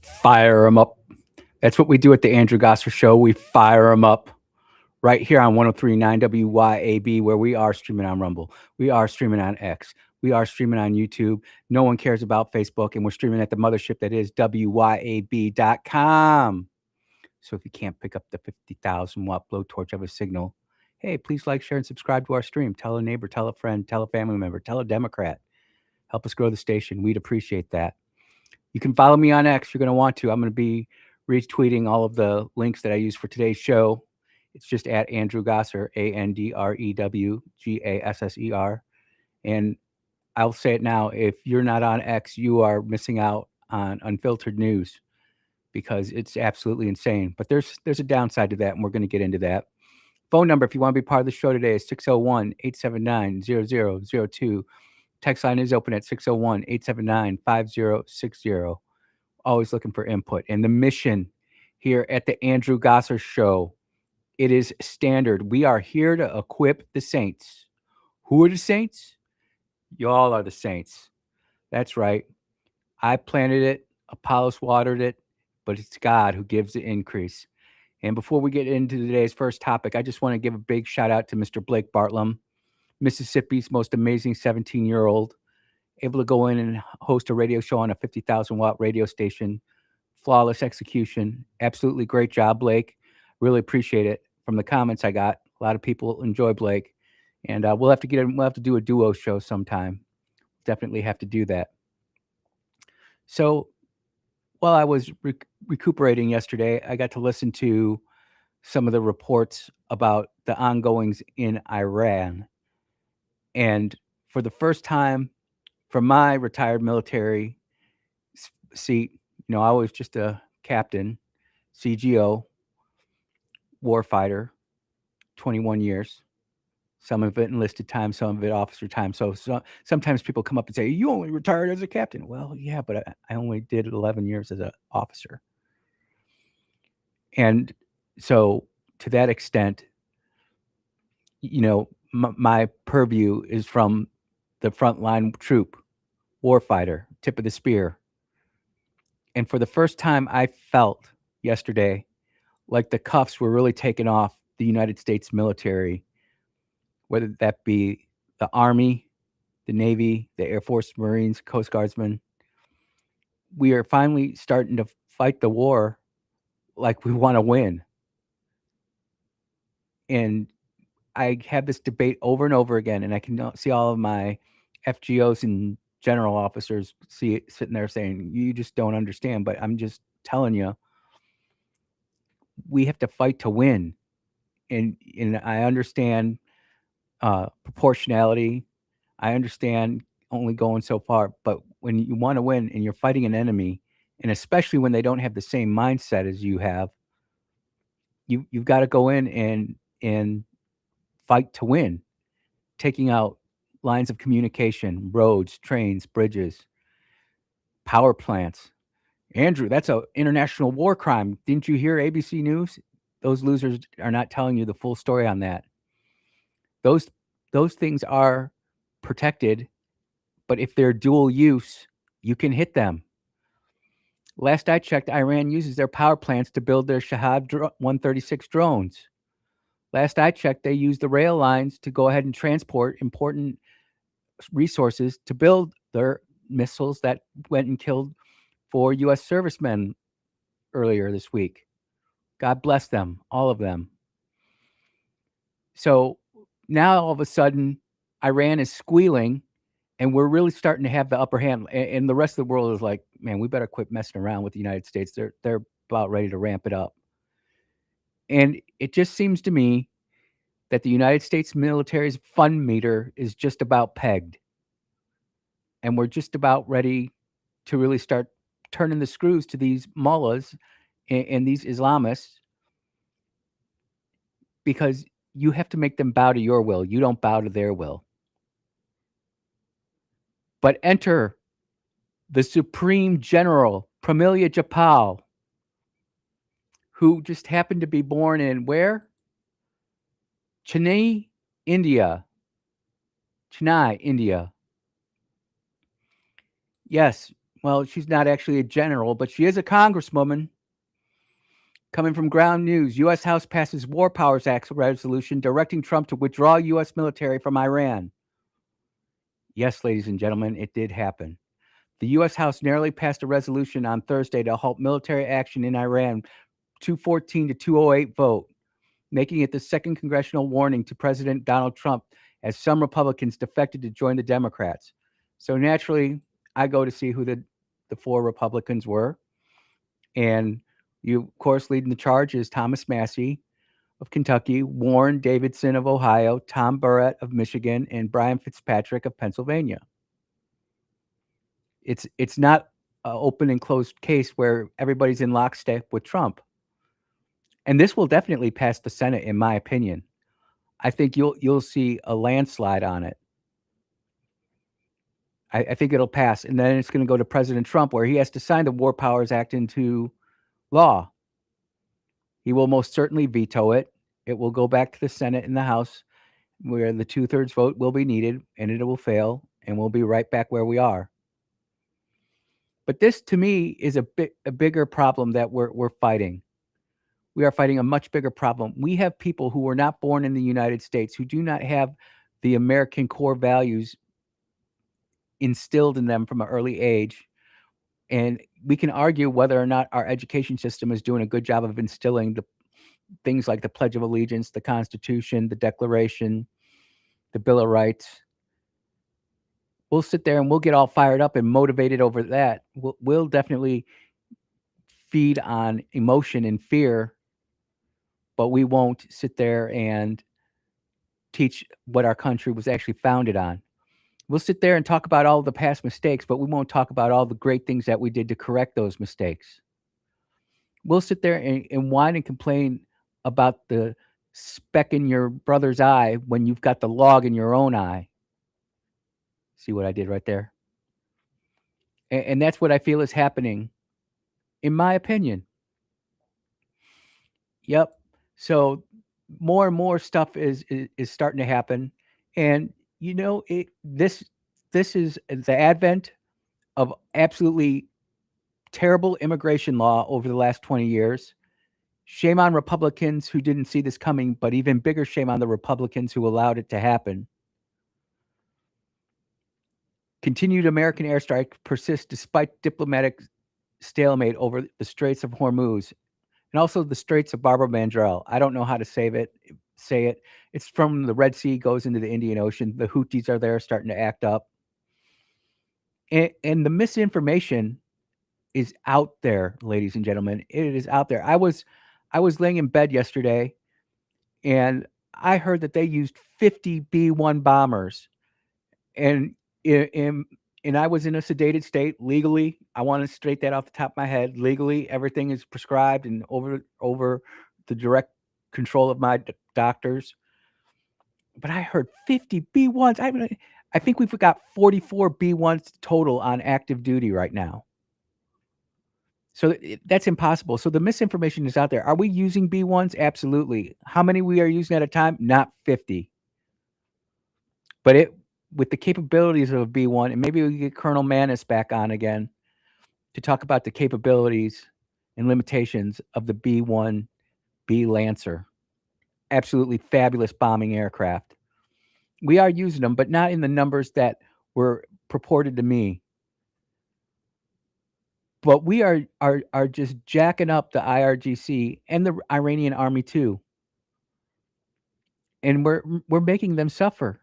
Fire them up. That's what we do at the Andrew Gosser Show. We fire them up right here on 1039 WYAB, where we are streaming on Rumble. We are streaming on X. We are streaming on YouTube. No one cares about Facebook, and we're streaming at the mothership that is WYAB.com. So if you can't pick up the 50,000 watt blowtorch of a signal, hey, please like, share, and subscribe to our stream. Tell a neighbor, tell a friend, tell a family member, tell a Democrat. Help us grow the station. We'd appreciate that. You can follow me on X. You're going to want to. I'm going to be retweeting all of the links that I use for today's show. It's just at Andrew Gosser, AndrewGasser. And I'll say it now. If you're not on X, you are missing out on unfiltered news because it's absolutely insane. But there's a downside to that, and we're going to get into that. Phone number, if you want to be part of the show today, is 601-879-0002. Text line is open at 601-879-5060. Always looking for input. And the mission here at the Andrew Gosser Show, it is standard. We are here to equip the saints. Who are the saints? Y'all are the saints. That's right. I planted it, Apollos watered it, but it's God who gives the increase. And before we get into today's first topic, I just want to give a big shout out to Mr. Blake Bartlam, Mississippi's most amazing 17-year-old, able to go in and host a radio show on a 50,000 watt radio station. Flawless execution. Absolutely great job, Blake. Really appreciate it. From the comments I got, a lot of people enjoy Blake. And we'll have to do a duo show sometime. Definitely have to do that. So while I was recuperating yesterday, I got to listen to some of the reports about the ongoings in Iran. And for the first time from my retired military seat, I was just a captain, CGO, warfighter, 21 years. Some of it enlisted time, some of it officer time. So sometimes people come up and say, you only retired as a captain. Well, yeah, but I only did 11 years as an officer. And so to that extent, my purview is from the frontline troop, warfighter, tip of the spear. And for the first time, I felt yesterday like the cuffs were really taken off the United States military, whether that be the Army, the Navy, the Air Force, Marines, Coast Guardsmen. We are finally starting to fight the war like we want to win. And I have this debate over and over again, and I can see all of my FGOs and general officers sitting there saying, you just don't understand. But I'm just telling you, we have to fight to win. And I understand proportionality. I understand only going so far. But when you want to win and you're fighting an enemy, and especially when they don't have the same mindset as you have, you've got to go in and fight to win, taking out lines of communication, roads, trains, bridges, power plants. Andrew, that's an international war crime. Didn't you hear ABC News? Those losers are not telling you the full story on that. Those things are protected, but if they're dual use, you can hit them. Last I checked, Iran uses their power plants to build their Shahab 136 drones. Last I checked, they use the rail lines to go ahead and transport important resources to build their missiles that went and killed 4 U.S. servicemen earlier this week. God bless them, all of them. So now all of a sudden, Iran is squealing, and we're really starting to have the upper hand. And the rest of the world is like, man, we better quit messing around with the United States. They're about ready to ramp it up. And it just seems to me that the United States military's fund meter is just about pegged. And we're just about ready to really start turning the screws to these mullahs and these Islamists, because you have to make them bow to your will. You don't bow to their will. But enter the Supreme General, Pramila Jayapal, who just happened to be born in where? Chennai, India. Yes, Well, she's not actually a general, but she is a congresswoman. Coming from Ground News, U.S. House passes War Powers Act resolution directing Trump to withdraw U.S. military from Iran. Yes, ladies and gentlemen, it did happen. The U.S. House narrowly passed a resolution on Thursday to halt military action in Iran, 214 to 208 vote, making it the second congressional warning to President Donald Trump as some Republicans defected to join the Democrats. So naturally, I go to see who the four Republicans were. And you, of course, leading the charge is Thomas Massey of Kentucky, Warren Davidson of Ohio, Tom Barrett of Michigan, and Brian Fitzpatrick of Pennsylvania. It's not an open and closed case where everybody's in lockstep with Trump. And this will definitely pass the Senate, in my opinion. I think you'll see a landslide on it. I think it'll pass, and then it's going to go to President Trump, where he has to sign the War Powers Act into law. He will most certainly veto it. It will go back to the Senate and the House, where the 2/3 vote will be needed, and it will fail, and we'll be right back where we are. But this, to me, is a bigger problem that we're fighting. We are fighting a much bigger problem. We have people who were not born in the United States, who do not have the American core values instilled in them from an early age. And we can argue whether or not our education system is doing a good job of instilling the things like the Pledge of Allegiance, the Constitution, the Declaration, the Bill of Rights. We'll sit there and we'll get all fired up and motivated over that. We'll definitely feed on emotion and fear, but we won't sit there and teach what our country was actually founded on. We'll sit there and talk about all the past mistakes, but we won't talk about all the great things that we did to correct those mistakes. We'll sit there and whine and complain about the speck in your brother's eye when you've got the log in your own eye. See what I did right there? And that's what I feel is happening, in my opinion. Yep. So more and more stuff is starting to happen, and this is the advent of absolutely terrible immigration law over the last 20 years. Shame on Republicans who didn't see this coming, but even bigger shame on the Republicans who allowed it to happen. Continued American airstrike persists despite diplomatic stalemate over the Straits of Hormuz and also the Straits of Barbara Mandrell. I don't know how to say it. It's from the Red Sea, goes into the Indian Ocean. The Houthis are there starting to act up. And the misinformation is out there, ladies and gentlemen. It is out there. I was laying in bed yesterday, and I heard that they used 50 B-1 bombers, and I was in a sedated state legally. I want to straight that off the top of my head. Legally, everything is prescribed and over the direct control of my doctors. But I heard 50 B-1s. I think we've got 44 B-1s total on active duty right now. So that's impossible. So the misinformation is out there. Are we using B-1s? Absolutely. How many we are using at a time? Not 50. But with the capabilities of a B-1, and maybe we get Colonel Manis back on again to talk about the capabilities and limitations of the B-1 B Lancer. Absolutely fabulous bombing aircraft. We are using them, but not in the numbers that were purported to me. But we are just jacking up the IRGC and the Iranian army too. And we're making them suffer.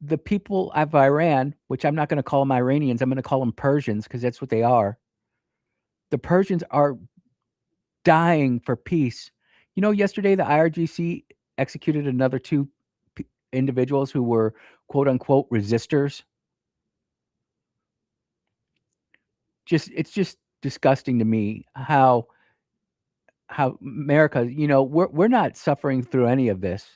The people of Iran, which I'm not going to call them Iranians, I'm going to call them Persians because that's what they are. The Persians are dying for peace. Yesterday the IRGC executed another two individuals who were quote unquote resistors. It's just disgusting to me how America, we're not suffering through any of this.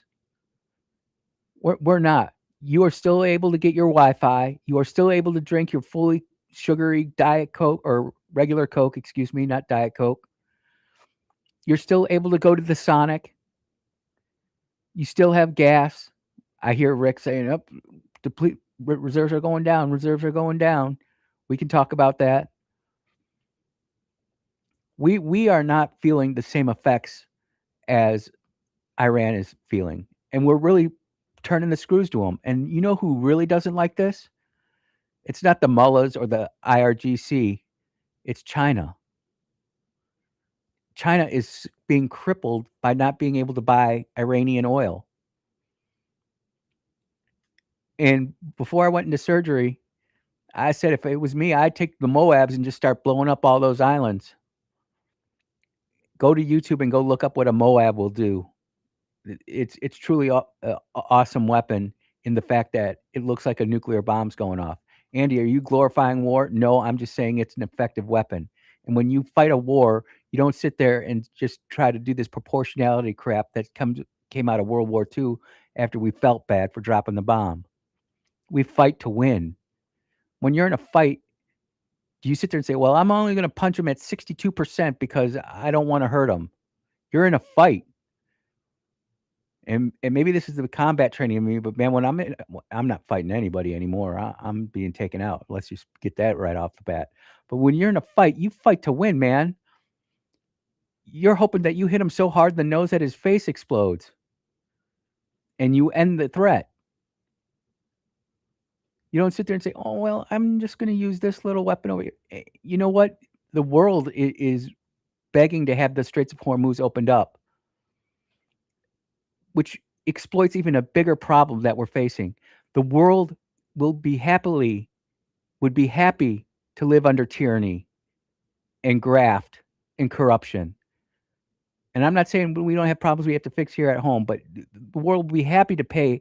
We're not. You are still able to get your Wi-Fi. You are still able to drink your fully sugary Diet Coke or regular Coke, excuse me, not Diet Coke. You're still able to go to the Sonic. You still have gas. I hear Rick saying, reserves are going down. Reserves are going down. We can talk about that. We are not feeling the same effects as Iran is feeling, and we're really turning the screws to them. And you know who really doesn't like this? It's not the mullahs or the IRGC. It's China. China is being crippled by not being able to buy Iranian oil. And before I went into surgery, I said if it was me, I'd take the Moabs and just start blowing up all those islands. Go to YouTube and go look up what a Moab will do. It's truly a awesome weapon in the fact that it looks like a nuclear bomb's going off. Andy, are you glorifying war? No, I'm just saying it's an effective weapon. And when you fight a war, you don't sit there and just try to do this proportionality crap that came out of World War II after we felt bad for dropping the bomb. We fight to win. When you're in a fight, do you sit there and say, well, I'm only going to punch him at 62% because I don't want to hurt him? You're in a fight. And maybe this is the combat training in me, but man, when I'm not fighting anybody anymore. I'm being taken out. Let's just get that right off the bat. But when you're in a fight, you fight to win, man. You're hoping that you hit him so hard in the nose that his face explodes, and you end the threat. You don't sit there and say, "Oh well, I'm just going to use this little weapon over here." You know what? The world is begging to have the Straits of Hormuz opened up, which exploits even a bigger problem that we're facing. The world will would be happy to live under tyranny and graft and corruption. And I'm not saying we don't have problems we have to fix here at home, but the world will be happy to pay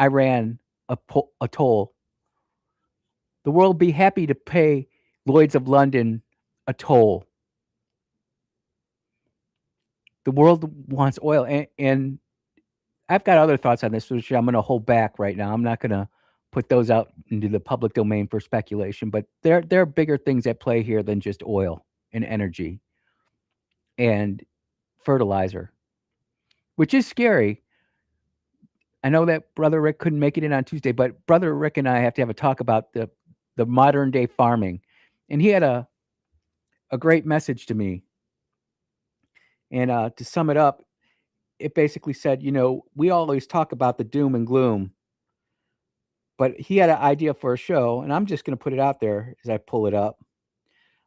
Iran a toll. The world will be happy to pay Lloyd's of London a toll. The world wants oil, and I've got other thoughts on this, which I'm going to hold back right now. I'm not going to put those out into the public domain for speculation, but there are bigger things at play here than just oil and energy and fertilizer, which is scary. I know that Brother Rick couldn't make it in on Tuesday, but Brother Rick and I have to have a talk about the modern day farming, and he had a great message to me. And to sum it up, it basically said, we always talk about the doom and gloom, but he had an idea for a show, and I'm just going to put it out there as I pull it up.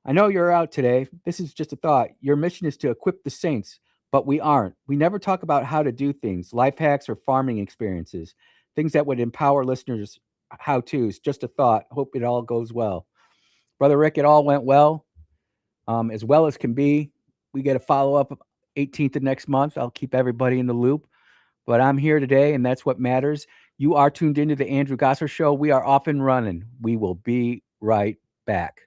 I know you're out today. This is just a thought. Your mission is to equip the saints, but we aren't. We never talk about how to do things, life hacks or farming experiences, things that would empower listeners, how to's. Just a thought. Hope it all goes well. Brother Rick, it all went well as can be. We get a follow up 18th of next month. I'll keep everybody in the loop. But I'm here today, and that's what matters. You are tuned into the Andrew Gosser Show. We are off and running. We will be right back.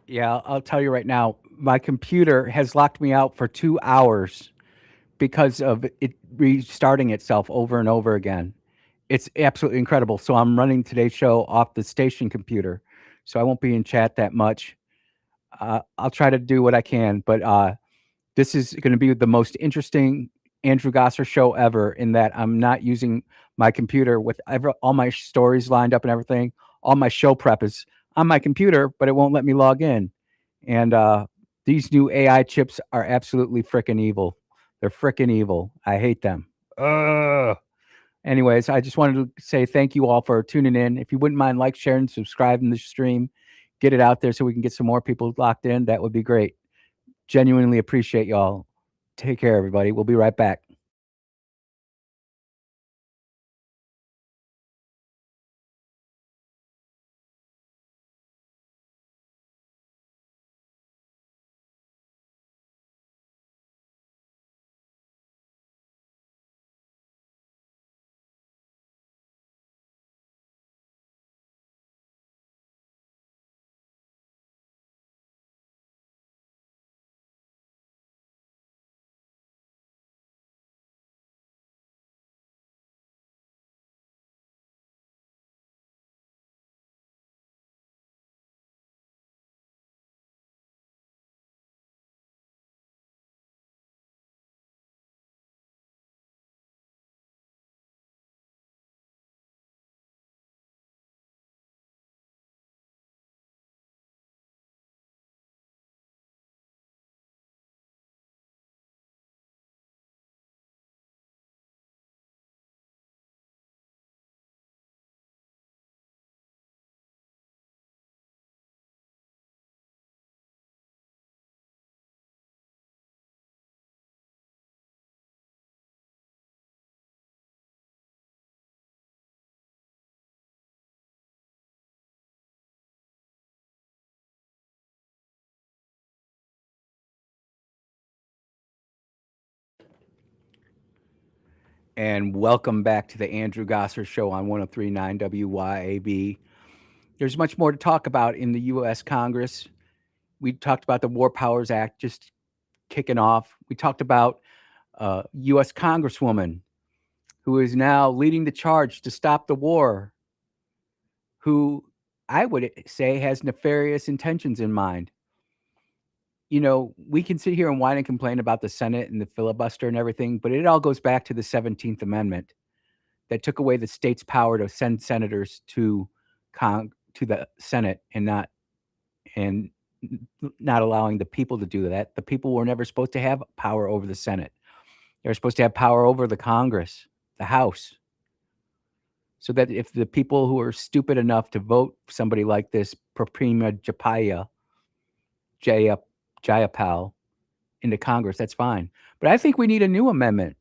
Yeah, I'll tell you right now, my computer has locked me out for 2 hours because of it restarting itself over and over again. It's absolutely incredible. So I'm running today's show off the station computer, so I won't be in chat that much. I'll try to do what I can, but this is going to be the most interesting Andrew Gosser show ever. In that I'm not using my computer with all my stories lined up and everything. All my show prep is on my computer, but it won't let me log in. And these new AI chips are absolutely freaking evil. They're freaking evil. I hate them. Anyways, I just wanted to say thank you all for tuning in. If you wouldn't mind like, sharing, subscribing the stream, get it out there so we can get some more people locked in. That would be great. Genuinely appreciate y'all. Take care, everybody. We'll be right back. And welcome back to the Andrew Gosser Show on 1039 WYAB. There's much more to talk about in the U.S. Congress. We talked about the War Powers Act just kicking off. We talked about U.S. Congresswoman who is now leading the charge to stop the war, who I would say has nefarious intentions in mind. We can sit here and whine and complain about the Senate and the filibuster and everything, but it all goes back to the 17th Amendment that took away the state's power to send senators to the Senate and not allowing the people to do that. The people were never supposed to have power over the Senate. They were supposed to have power over the Congress, the House, so that if the people who are stupid enough to vote somebody like this Praprima Jayapal into Congress, that's fine. But I think we need a new amendment.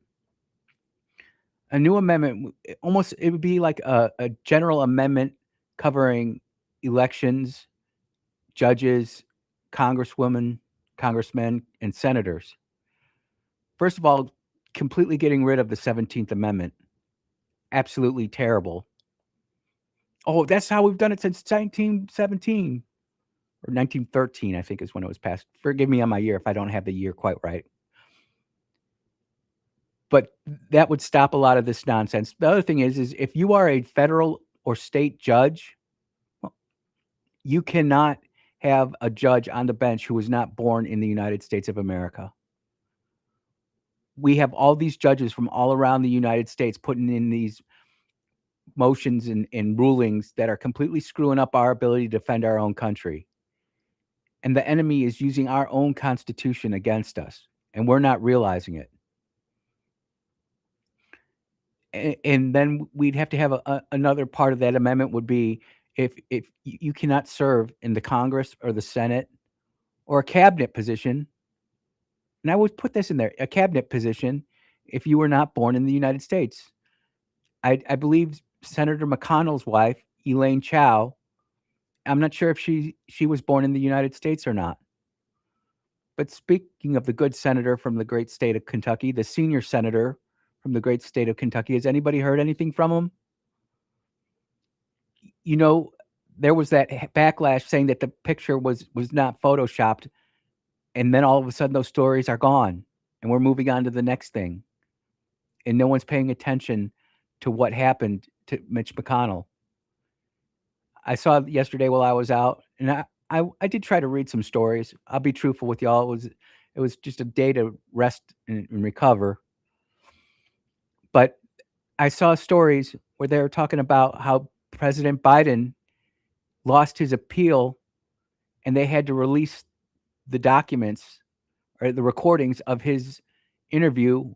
A new amendment, almost it would be like a general amendment covering elections, judges, congresswomen, congressmen, and senators. First of all, completely getting rid of the 17th Amendment. Absolutely terrible. Oh, that's how we've done it since 1917 or 1913, I think is when it was passed. Forgive me on my year if I don't have the year quite right. But that would stop a lot of this nonsense. The other thing is if you are a federal or state judge, well, you cannot have a judge on the bench who was not born in the United States of America. We have all these judges from all around the United States putting in these motions and rulings that are completely screwing up our ability to defend our own country. And the enemy is using our own Constitution against us, and we're not realizing it. And then we'd have to have another part of that amendment would be if you cannot serve in the Congress or the Senate or a cabinet position, and I would put this in there, a cabinet position if you were not born in the United States. I believe Senator McConnell's wife, Elaine Chao, I'm not sure if she was born in the United States or not. But speaking of the good senator from the great state of Kentucky, the senior senator from the great state of Kentucky, has anybody heard anything from him? There was that backlash saying that the picture was not photoshopped, and then all of a sudden those stories are gone, and we're moving on to the next thing, and no one's paying attention to what happened to Mitch McConnell. I saw yesterday while I was out, and I did try to read some stories. I'll be truthful with y'all. It was just a day to rest and recover. But I saw stories where they were talking about how President Biden lost his appeal and they had to release the documents or the recordings of his interview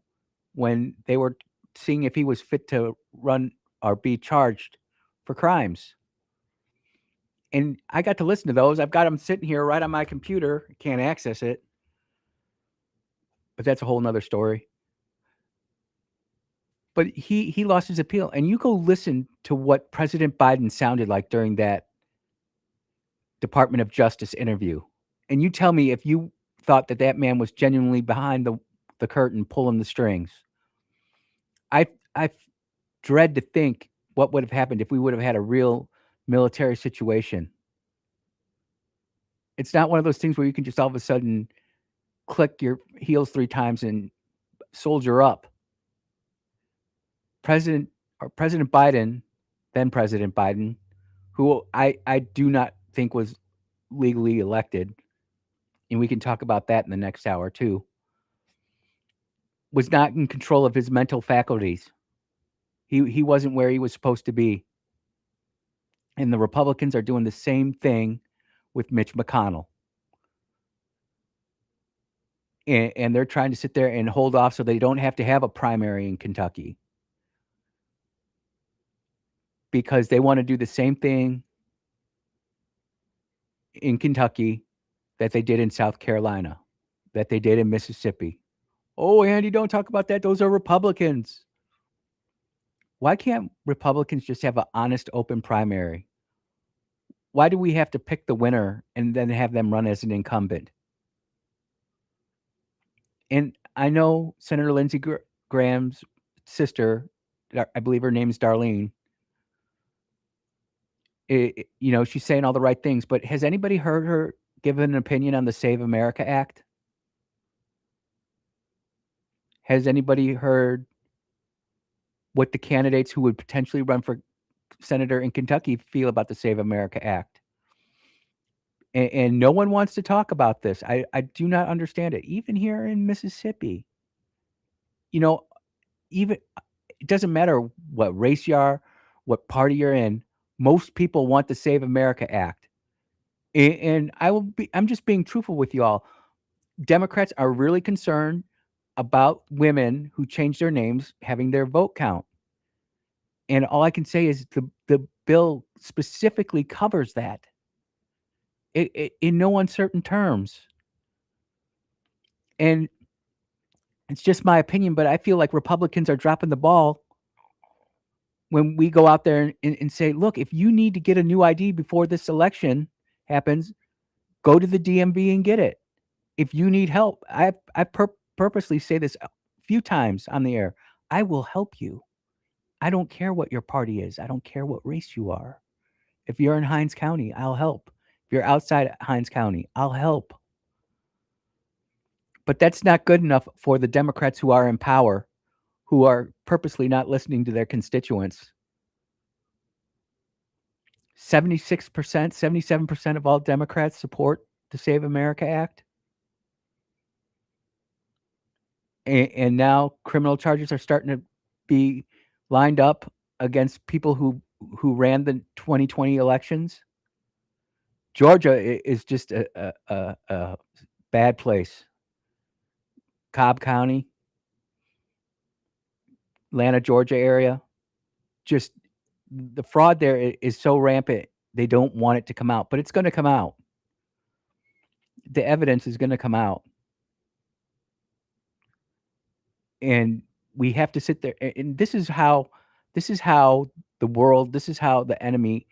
when they were seeing if he was fit to run or be charged for crimes. And I got to listen to those. I've got them sitting here right on my computer. Can't access it. But that's a whole nother story. But he lost his appeal. And you go listen to what President Biden sounded like during that Department of Justice interview. And you tell me if you thought that that man was genuinely behind the curtain pulling the strings. I dread to think what would have happened if we would have had a real military situation. It's not one of those things where you can just all of a sudden click your heels 3 times and soldier up. President Biden, then President Biden, who I do not think was legally elected, and we can talk about that in the next hour too, was not in control of his mental faculties. He wasn't where he was supposed to be. And the Republicans are doing the same thing with Mitch McConnell. And they're trying to sit there and hold off so they don't have to have a primary in Kentucky. Because they want to do the same thing in Kentucky that they did in South Carolina, that they did in Mississippi. Oh, Andy, don't talk about that. Those are Republicans. Why can't Republicans just have an honest, open primary? Why do we have to pick the winner and then have them run as an incumbent? And I know Senator Lindsey Graham's sister, I believe her name's Darlene. She's saying all the right things, but has anybody heard her give an opinion on the Save America Act? Has anybody heard what the candidates who would potentially run for senator in Kentucky feel about the Save America Act? And no one wants to talk about this. I do not understand it. Even here in Mississippi, even it doesn't matter what race you are, what party you're in. Most people want the Save America Act. And I'm just being truthful with you all. Democrats are really concerned about women who change their names having their vote count. And all I can say is the bill specifically covers that. In no uncertain terms. And it's just my opinion, but I feel like Republicans are dropping the ball when we go out there and say, look, if you need to get a new ID before this election happens, go to the DMV and get it. If you need help, I purposely say this a few times on the air. I will help you. I don't care what your party is. I don't care what race you are. If you're in Hinds County, I'll help. If you're outside Hinds County, I'll help. But that's not good enough for the Democrats who are in power, who are purposely not listening to their constituents. 76%, 77% of all Democrats support the Save America Act. And now criminal charges are starting to be lined up against people who ran the 2020 elections. Georgia is just a bad place. Cobb County, Atlanta, Georgia area, just the fraud there is so rampant. They don't want it to come out, but it's going to come out. The evidence is going to come out. And we have to sit there. And this is how the world, this is how the enemy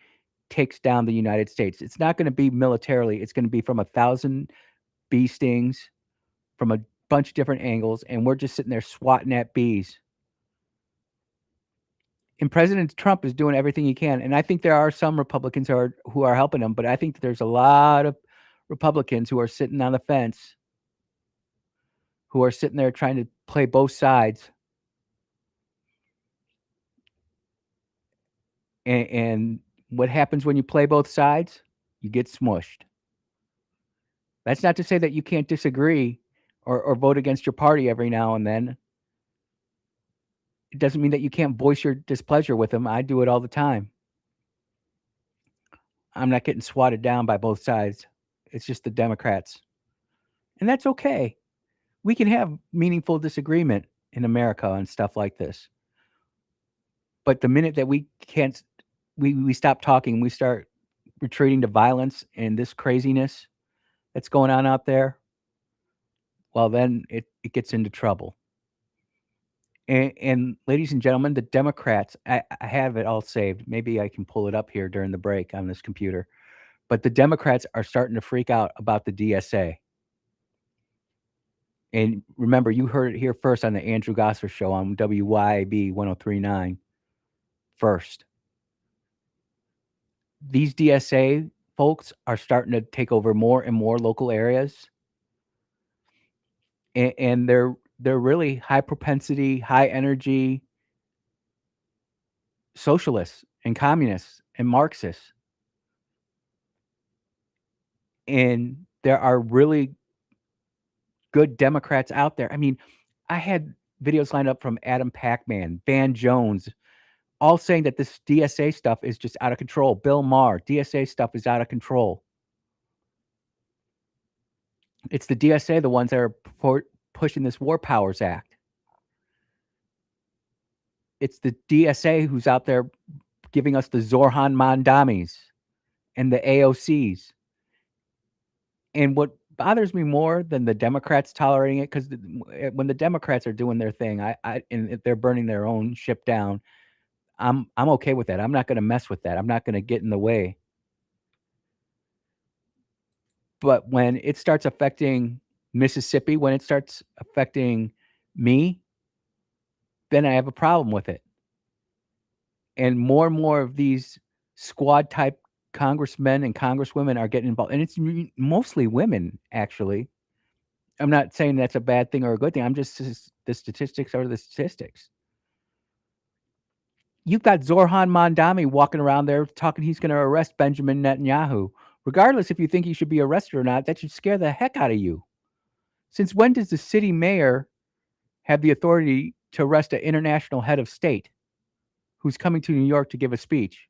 takes down the United States. It's not going to be militarily. It's going to be from 1,000 bee stings, from a bunch of different angles. And we're just sitting there swatting at bees. And President Trump is doing everything he can. And I think there are some Republicans who are helping him, but I think there's a lot of Republicans who are sitting on the fence, who are sitting there trying to play both sides. And what happens when you play both sides? You get smushed. That's not to say that you can't disagree or vote against your party every now and then. It doesn't mean that you can't voice your displeasure with them. I do it all the time. I'm not getting swatted down by both sides. It's just the Democrats. And that's okay. We can have meaningful disagreement in America and stuff like this. But the minute that we can't, we stop talking, we start retreating to violence and this craziness that's going on out there, well, then it gets into trouble. And ladies and gentlemen, the Democrats, I have it all saved. Maybe I can pull it up here during the break on this computer. But the Democrats are starting to freak out about the DSA. And remember, you heard it here first on the Andrew Gosser show on WYAB 1039 first. These DSA folks are starting to take over more and more local areas. And they're really high propensity, high energy socialists and communists and Marxists. And there are really good Democrats out there. I mean, I had videos lined up from Adam Pac-Man, Van Jones, all saying that this DSA stuff is just out of control. Bill Maher, DSA stuff is out of control. It's the DSA, the ones that are pushing this War Powers Act. It's the DSA who's out there giving us the Zorhan Mandamis and the AOCs. And what bothers me more than the Democrats tolerating it, because when the Democrats are doing their thing, and if they're burning their own ship down, I'm okay with that. I'm not going to mess with that. I'm not going to get in the way. But when it starts affecting Mississippi, when it starts affecting me, then I have a problem with it. And more of these squad type congressmen and congresswomen are getting involved, and it's mostly women, actually. I'm not saying that's a bad thing or a good thing. I'm just the statistics are the statistics. You've got Zorhan Mandami walking around there talking he's going to arrest Benjamin Netanyahu. Regardless if you think he should be arrested or not, that should scare the heck out of you. Since when does the city mayor have the authority to arrest an international head of state who's coming to New York to give a speech?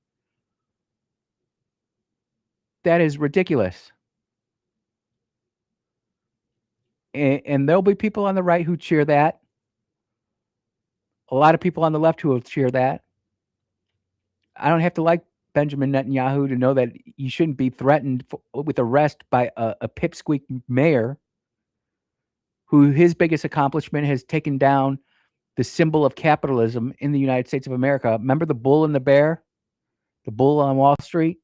That is ridiculous. And there'll be people on the right who cheer that. A lot of people on the left who will cheer that. I don't have to like Benjamin Netanyahu to know that he shouldn't be threatened with arrest by a pipsqueak mayor who his biggest accomplishment has taken down the symbol of capitalism in the United States of America. Remember the bull and the bear? The bull on Wall Street?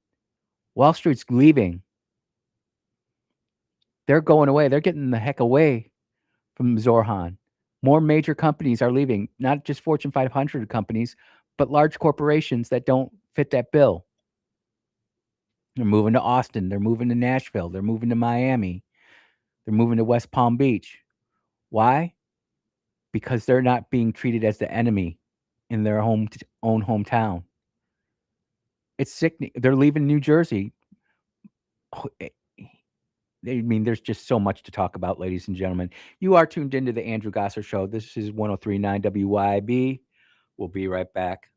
Wall Street's leaving. They're going away. They're getting the heck away from Zorhan. More major companies are leaving, not just Fortune 500 companies, but large corporations that don't fit that bill. They're moving to Austin. They're moving to Nashville. They're moving to Miami. They're moving to West Palm Beach. Why? Because they're not being treated as the enemy in their own hometown. It's sickening. They're leaving New Jersey. I mean, there's just so much to talk about, ladies and gentlemen. You are tuned into the Andrew Gosser Show. This is 1039 WYB. We'll be right back.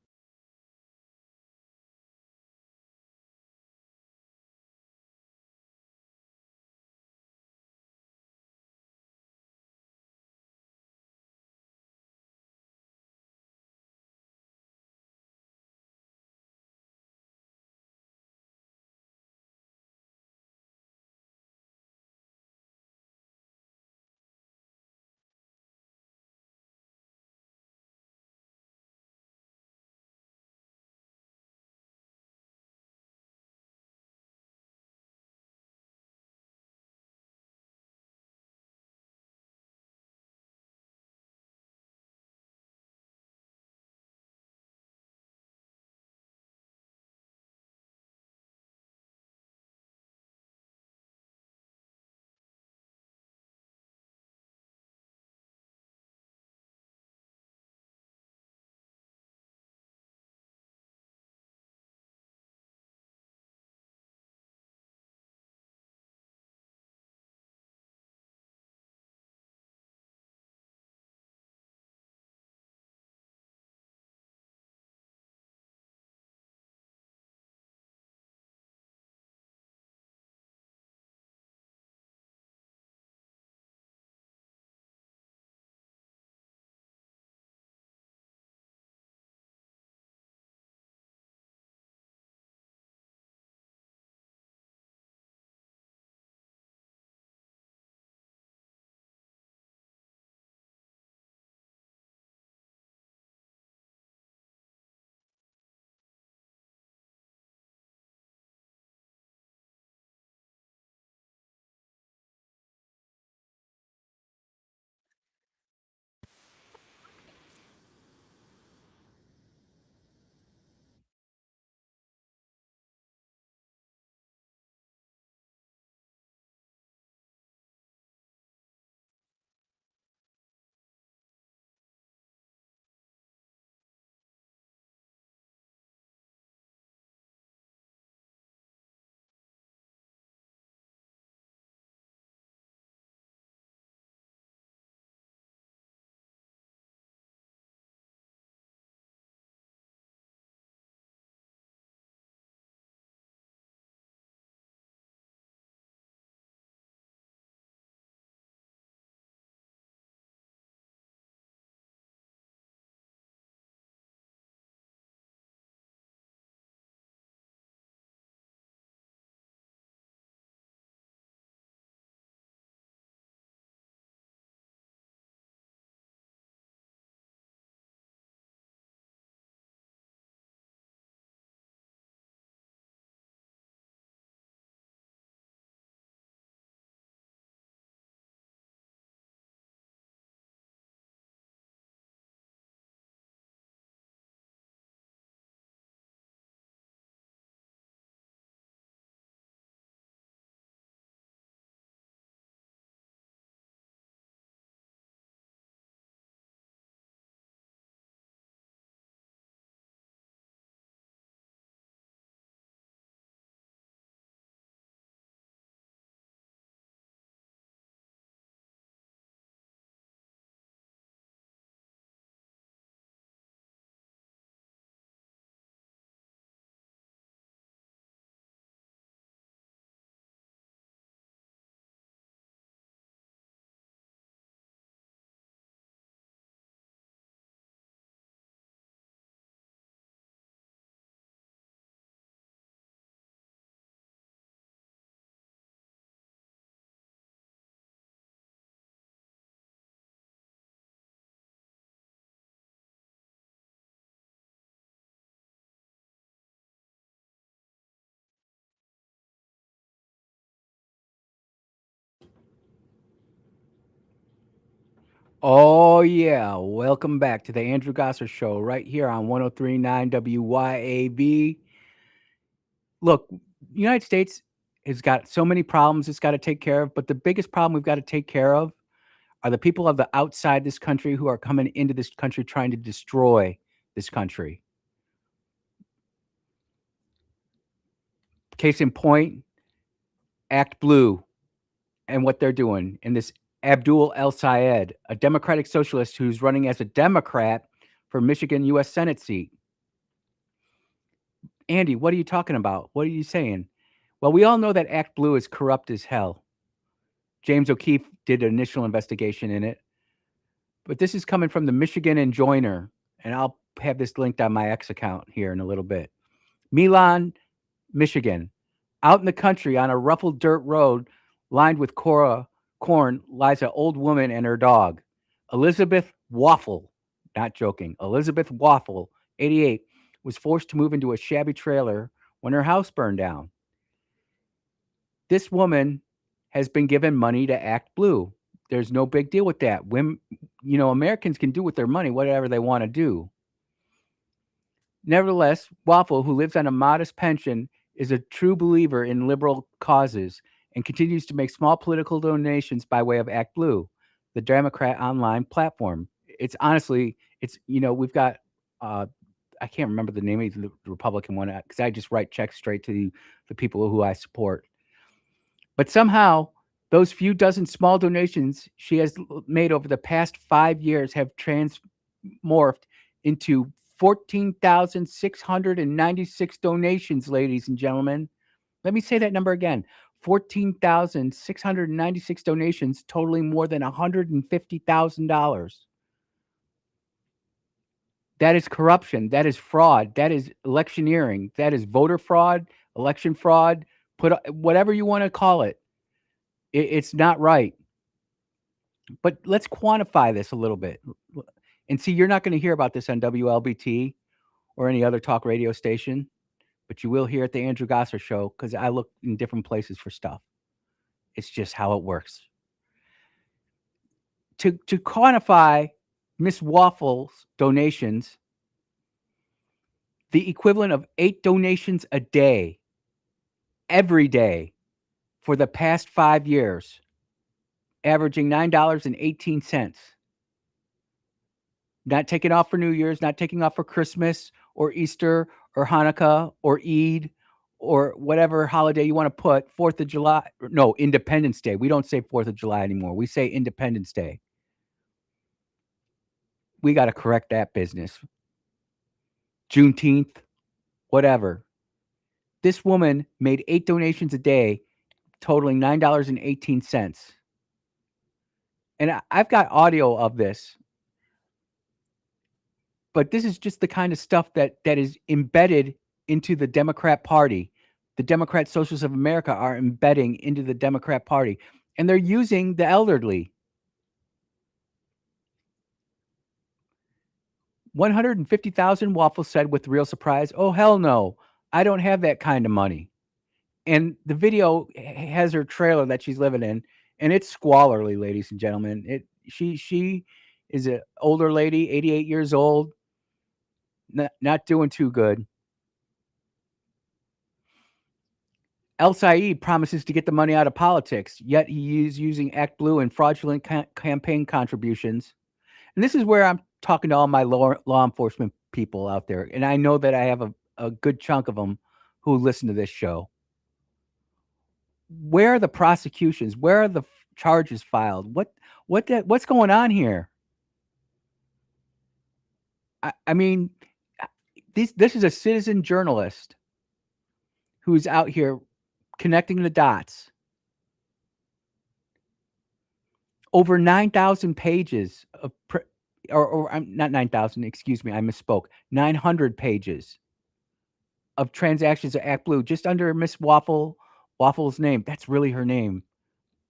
Oh, yeah. Welcome back to the Andrew Gosser Show right here on 1039 WYAB. Look, United States has got so many problems it's got to take care of, but the biggest problem we've got to take care of are the people of the outside this country who are coming into this country trying to destroy this country. Case in point, Act Blue and what they're doing. And this Abdul El Sayed, a Democratic socialist who's running as a Democrat for Michigan U.S. Senate seat. Andy, what are you talking about? What are you saying? Well, we all know that Act Blue is corrupt as hell. James O'Keefe did an initial investigation in it. But this is coming from the Michigan Enjoiner, and I'll have this linked on my X account here in a little bit. Milan, Michigan. Out in the country on a ruffled dirt road lined with corn lies an old woman and her dog. Elizabeth Waffle, not joking, Elizabeth Waffle, 88, was forced to move into a shabby trailer when her house burned down. This woman has been given money to Act Blue. There's no big deal with that. Women, Americans can do with their money whatever they want to do. Nevertheless, Waffle, who lives on a modest pension, is a true believer in liberal causes and continues to make small political donations by way of Act Blue, the Democrat online platform. It's honestly, we've got, I can't remember the name of the Republican one because I just write checks straight to the people who I support. But somehow, those few dozen small donations she has made over the past 5 years have transmorphed into 14,696 donations, ladies and gentlemen. Let me say that number again. 14,696 donations totaling more than $150,000. That is corruption. That is fraud. That is electioneering. That is voter fraud, election fraud, whatever you want to call it. It's not right. But let's quantify this a little bit. And see, you're not going to hear about this on WLBT or any other talk radio station, but you will hear at the Andrew Gosser Show because I look in different places for stuff. It's just how it works. To quantify Miss Waffle's donations, the equivalent of 8 donations a day, every day, for the past 5 years, averaging $9.18. Not taking off for New Year's, not taking off for Christmas or Easter or Hanukkah or Eid or whatever holiday you want to put, 4th of July. No, Independence Day. We don't say 4th of July anymore. We say Independence Day. We got to correct that business. Juneteenth, whatever. This woman made 8 donations a day, totaling $9.18. And I've got audio of this. But this is just the kind of stuff that is embedded into the Democrat Party. The Democrat Socialists of America are embedding into the Democrat Party. And they're using the elderly. 150,000, Waffle said with real surprise. Oh, hell no. I don't have that kind of money. And the video has her trailer that she's living in. And it's squalorly, ladies and gentlemen. She is an older lady, 88 years old. Not doing too good. El Sayed promises to get the money out of politics, yet he is using Act Blue and fraudulent campaign contributions. And this is where I'm talking to all my law enforcement people out there. And I know that I have a good chunk of them who listen to this show. Where are the prosecutions? Where are the charges filed? What's going on here? I mean, this is a citizen journalist who's out here connecting the dots. Over 9,000 pages of, or not 9,000, excuse me, I misspoke. 900 pages of transactions at Act Blue, just under Miss Waffle's name. That's really her name.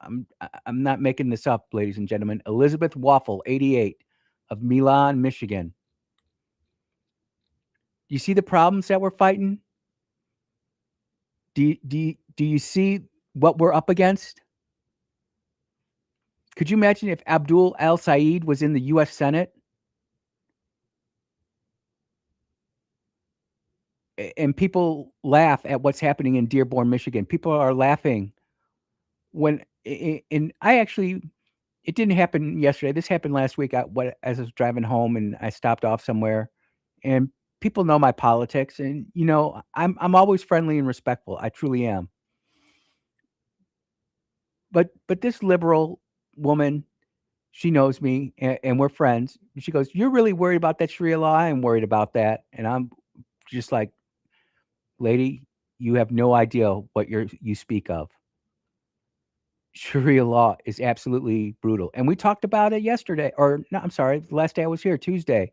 I'm not making this up, ladies and gentlemen. Elizabeth Waffle, 88, of Milan, Michigan. You see the problems that we're fighting? Do you see what we're up against? Could you imagine if Abdul al-Said was in the U.S. Senate and people laugh at what's happening in Dearborn, Michigan? People are laughing when, and I actually, it didn't happen yesterday. This happened last week. As I was driving home and I stopped off somewhere, and people know my politics, and I'm always friendly and respectful. I truly am. But this liberal woman, she knows me, and we're friends. She goes, "You're really worried about that Sharia law?" I am worried about that, and I'm just like, "Lady, you have no idea what you speak of. Sharia law is absolutely brutal." And we talked about it yesterday, or no, I'm sorry, the last day I was here, Tuesday.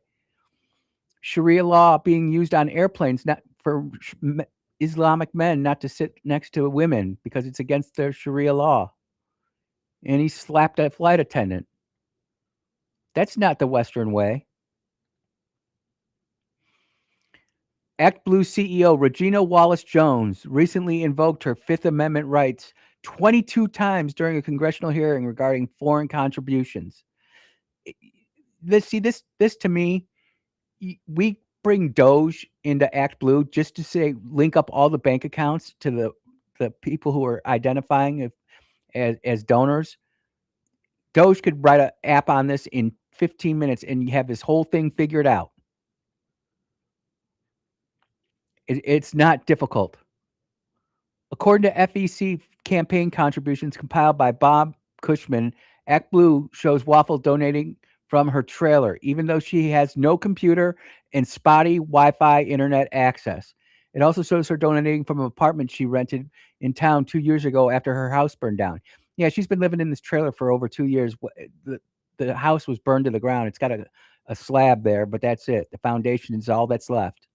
Sharia law being used on airplanes, not for Islamic men not to sit next to women because it's against their Sharia law. And he slapped a flight attendant. That's not the Western way. Act Blue CEO Regina Wallace Jones recently invoked her Fifth Amendment rights 22 times during a congressional hearing regarding foreign contributions. This to me, we bring Doge into Act Blue just to say link up all the bank accounts to the people who are identifying as donors. Doge could write an app on this in 15 minutes and you have this whole thing figured out. It's not difficult. According to FEC campaign contributions compiled by Bob Cushman, Act Blue shows Waffle donating from her trailer, even though she has no computer and spotty Wi-Fi internet access. It also shows her donating from an apartment she rented in town 2 years ago after her house burned down. Yeah, she's been living in this trailer for over 2 years. The house was burned to the ground. It's got a slab there, but that's it. The foundation is all that's left.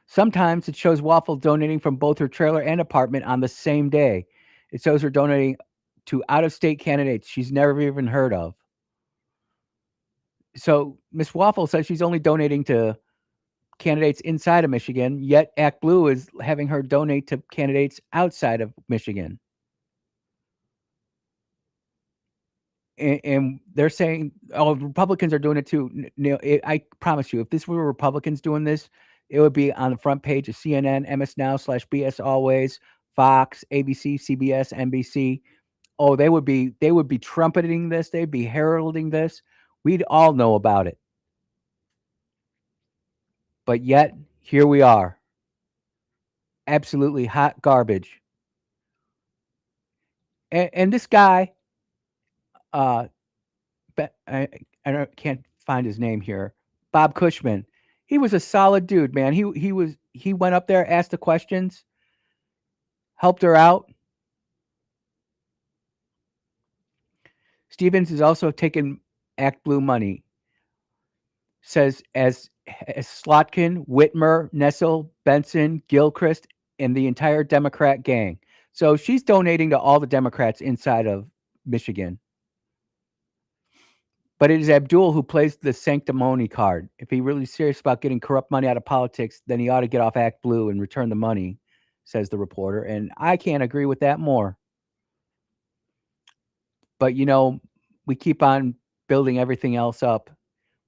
Sometimes it shows Waffle donating from both her trailer and apartment on the same day. It shows her donating to out-of-state candidates she's never even heard of. So Miss Waffle says she's only donating to candidates inside of Michigan, yet Act Blue is having her donate to candidates outside of Michigan. And they're saying, "Oh, Republicans are doing it too." I promise you, if this were Republicans doing this, it would be on the front page of CNN, MS Now / BS Always, Fox, ABC, CBS, NBC. Oh, they would be trumpeting this. They'd be heralding this. We'd all know about it. But yet, here we are. Absolutely hot garbage. And this guy, I can't find his name here. Bob Cushman. He was a solid dude, man. He went up there, asked the questions, helped her out. Stevens is also taking Act Blue money. Says as Slotkin, Whitmer, Nessel, Benson, Gilchrist, and the entire Democrat gang. So she's donating to all the Democrats inside of Michigan. But it is Abdul who plays the sanctimony card. If he's really serious about getting corrupt money out of politics, then he ought to get off Act Blue and return the money, says the reporter. And I can't agree with that more. But, we keep on building everything else up.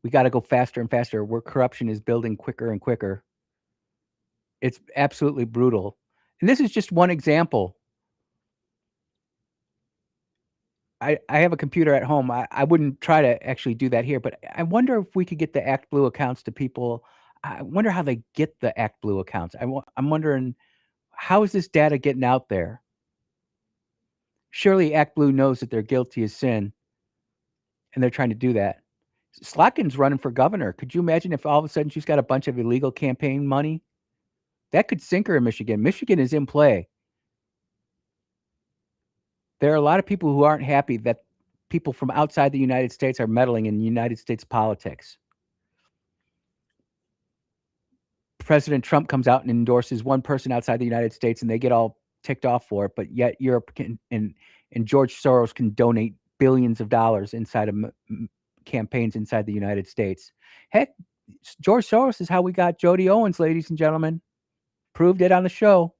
We got to go faster and faster where corruption is building quicker and quicker. It's absolutely brutal. And this is just one example. I have a computer at home. I wouldn't try to actually do that here, but I wonder if we could get the Act Blue accounts to people. I wonder how they get the Act Blue accounts. I'm wondering, how is this data getting out there? Surely Act Blue knows that they're guilty of sin, and they're trying to do that. Slotkin's running for governor. Could you imagine if all of a sudden she's got a bunch of illegal campaign money? That could sink her in Michigan. Michigan is in play. There are a lot of people who aren't happy that people from outside the United States are meddling in United States politics. President Trump comes out and endorses one person outside the United States, and they get all ticked off for it. But yet Europe and George Soros can donate billions of dollars inside of campaigns inside the United States. Heck, George Soros is how we got Jody Owens, ladies and gentlemen. Proved it on the show.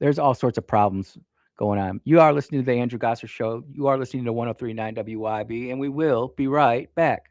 There's all sorts of problems going on. You are listening to the Andrew Gosser Show. You are listening to 103.9 WYB, and we will be right back.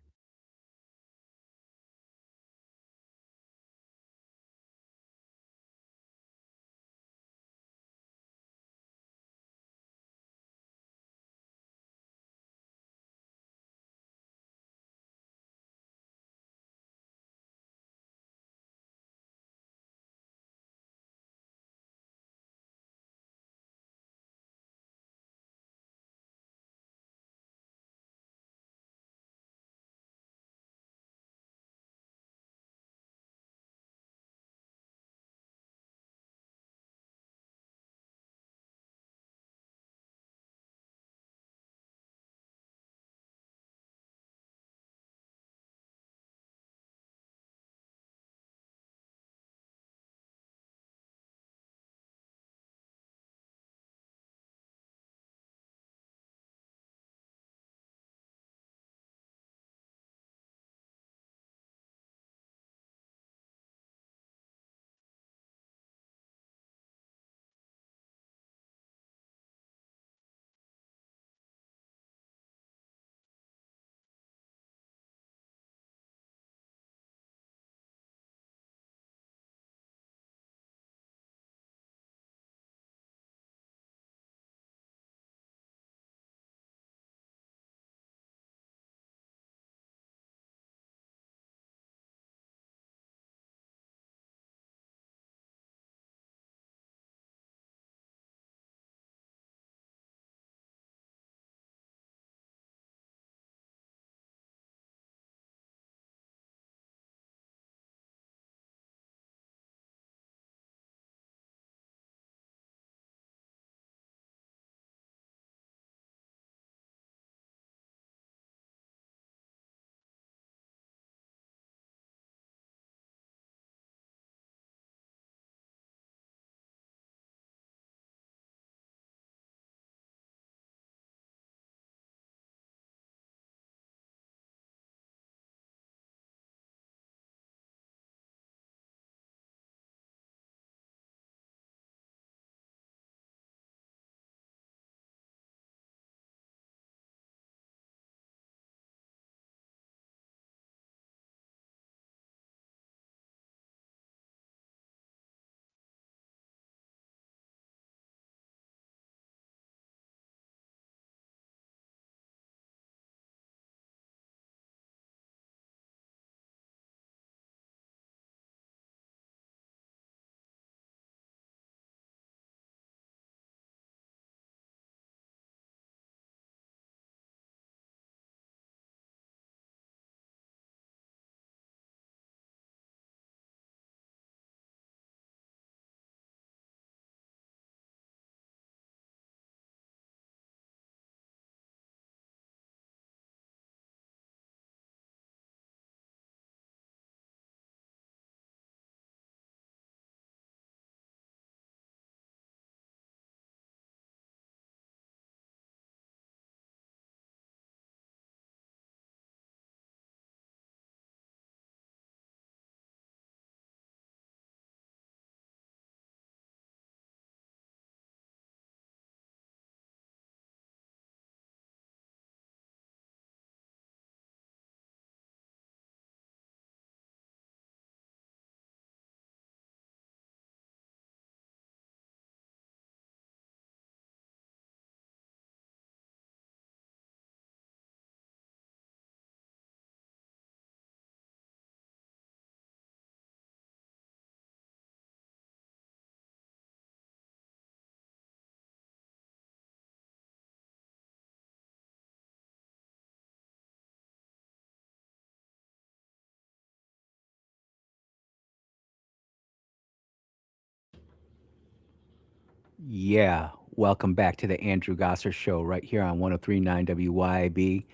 Yeah, welcome back to the Andrew Gosser Show right here on 103.9 WYAB.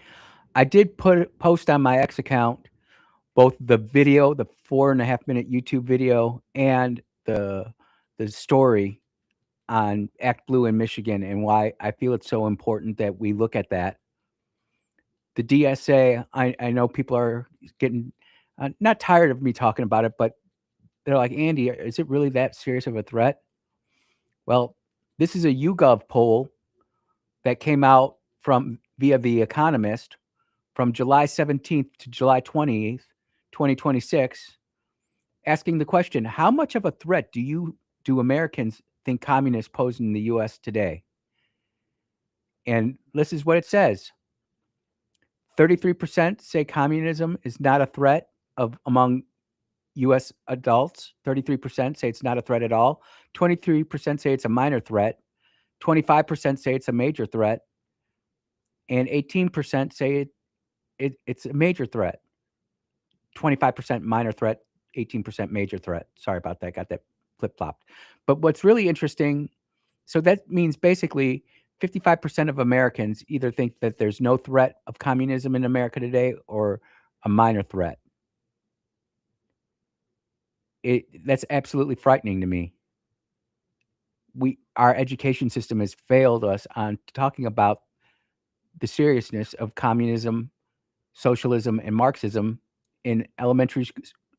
I did post on my X account both the video, the 4.5 minute YouTube video, and the story on Act Blue in Michigan and why I feel it's so important that we look at that. The DSA, I know people are getting not tired of me talking about it, but they're like, Andy, is it really that serious of a threat? Well, This is a YouGov poll that came out from via The Economist from July 17th to July 20th, 2026, asking the question, how much of a threat do Americans think communists pose in the U.S. today? And this is what it says. 33% say communism is not a threat among U.S. adults. 33% say it's not a threat at all. 23% say it's a minor threat. 25% say it's a major threat. And 18% say it's a major threat. 25% minor threat, 18% major threat. Sorry about that. Got that flip-flopped. But what's really interesting, so that means basically 55% of Americans either think that there's no threat of communism in America today or a minor threat. That's absolutely frightening to me. Our education system has failed us on talking about the seriousness of communism, socialism, and Marxism in elementary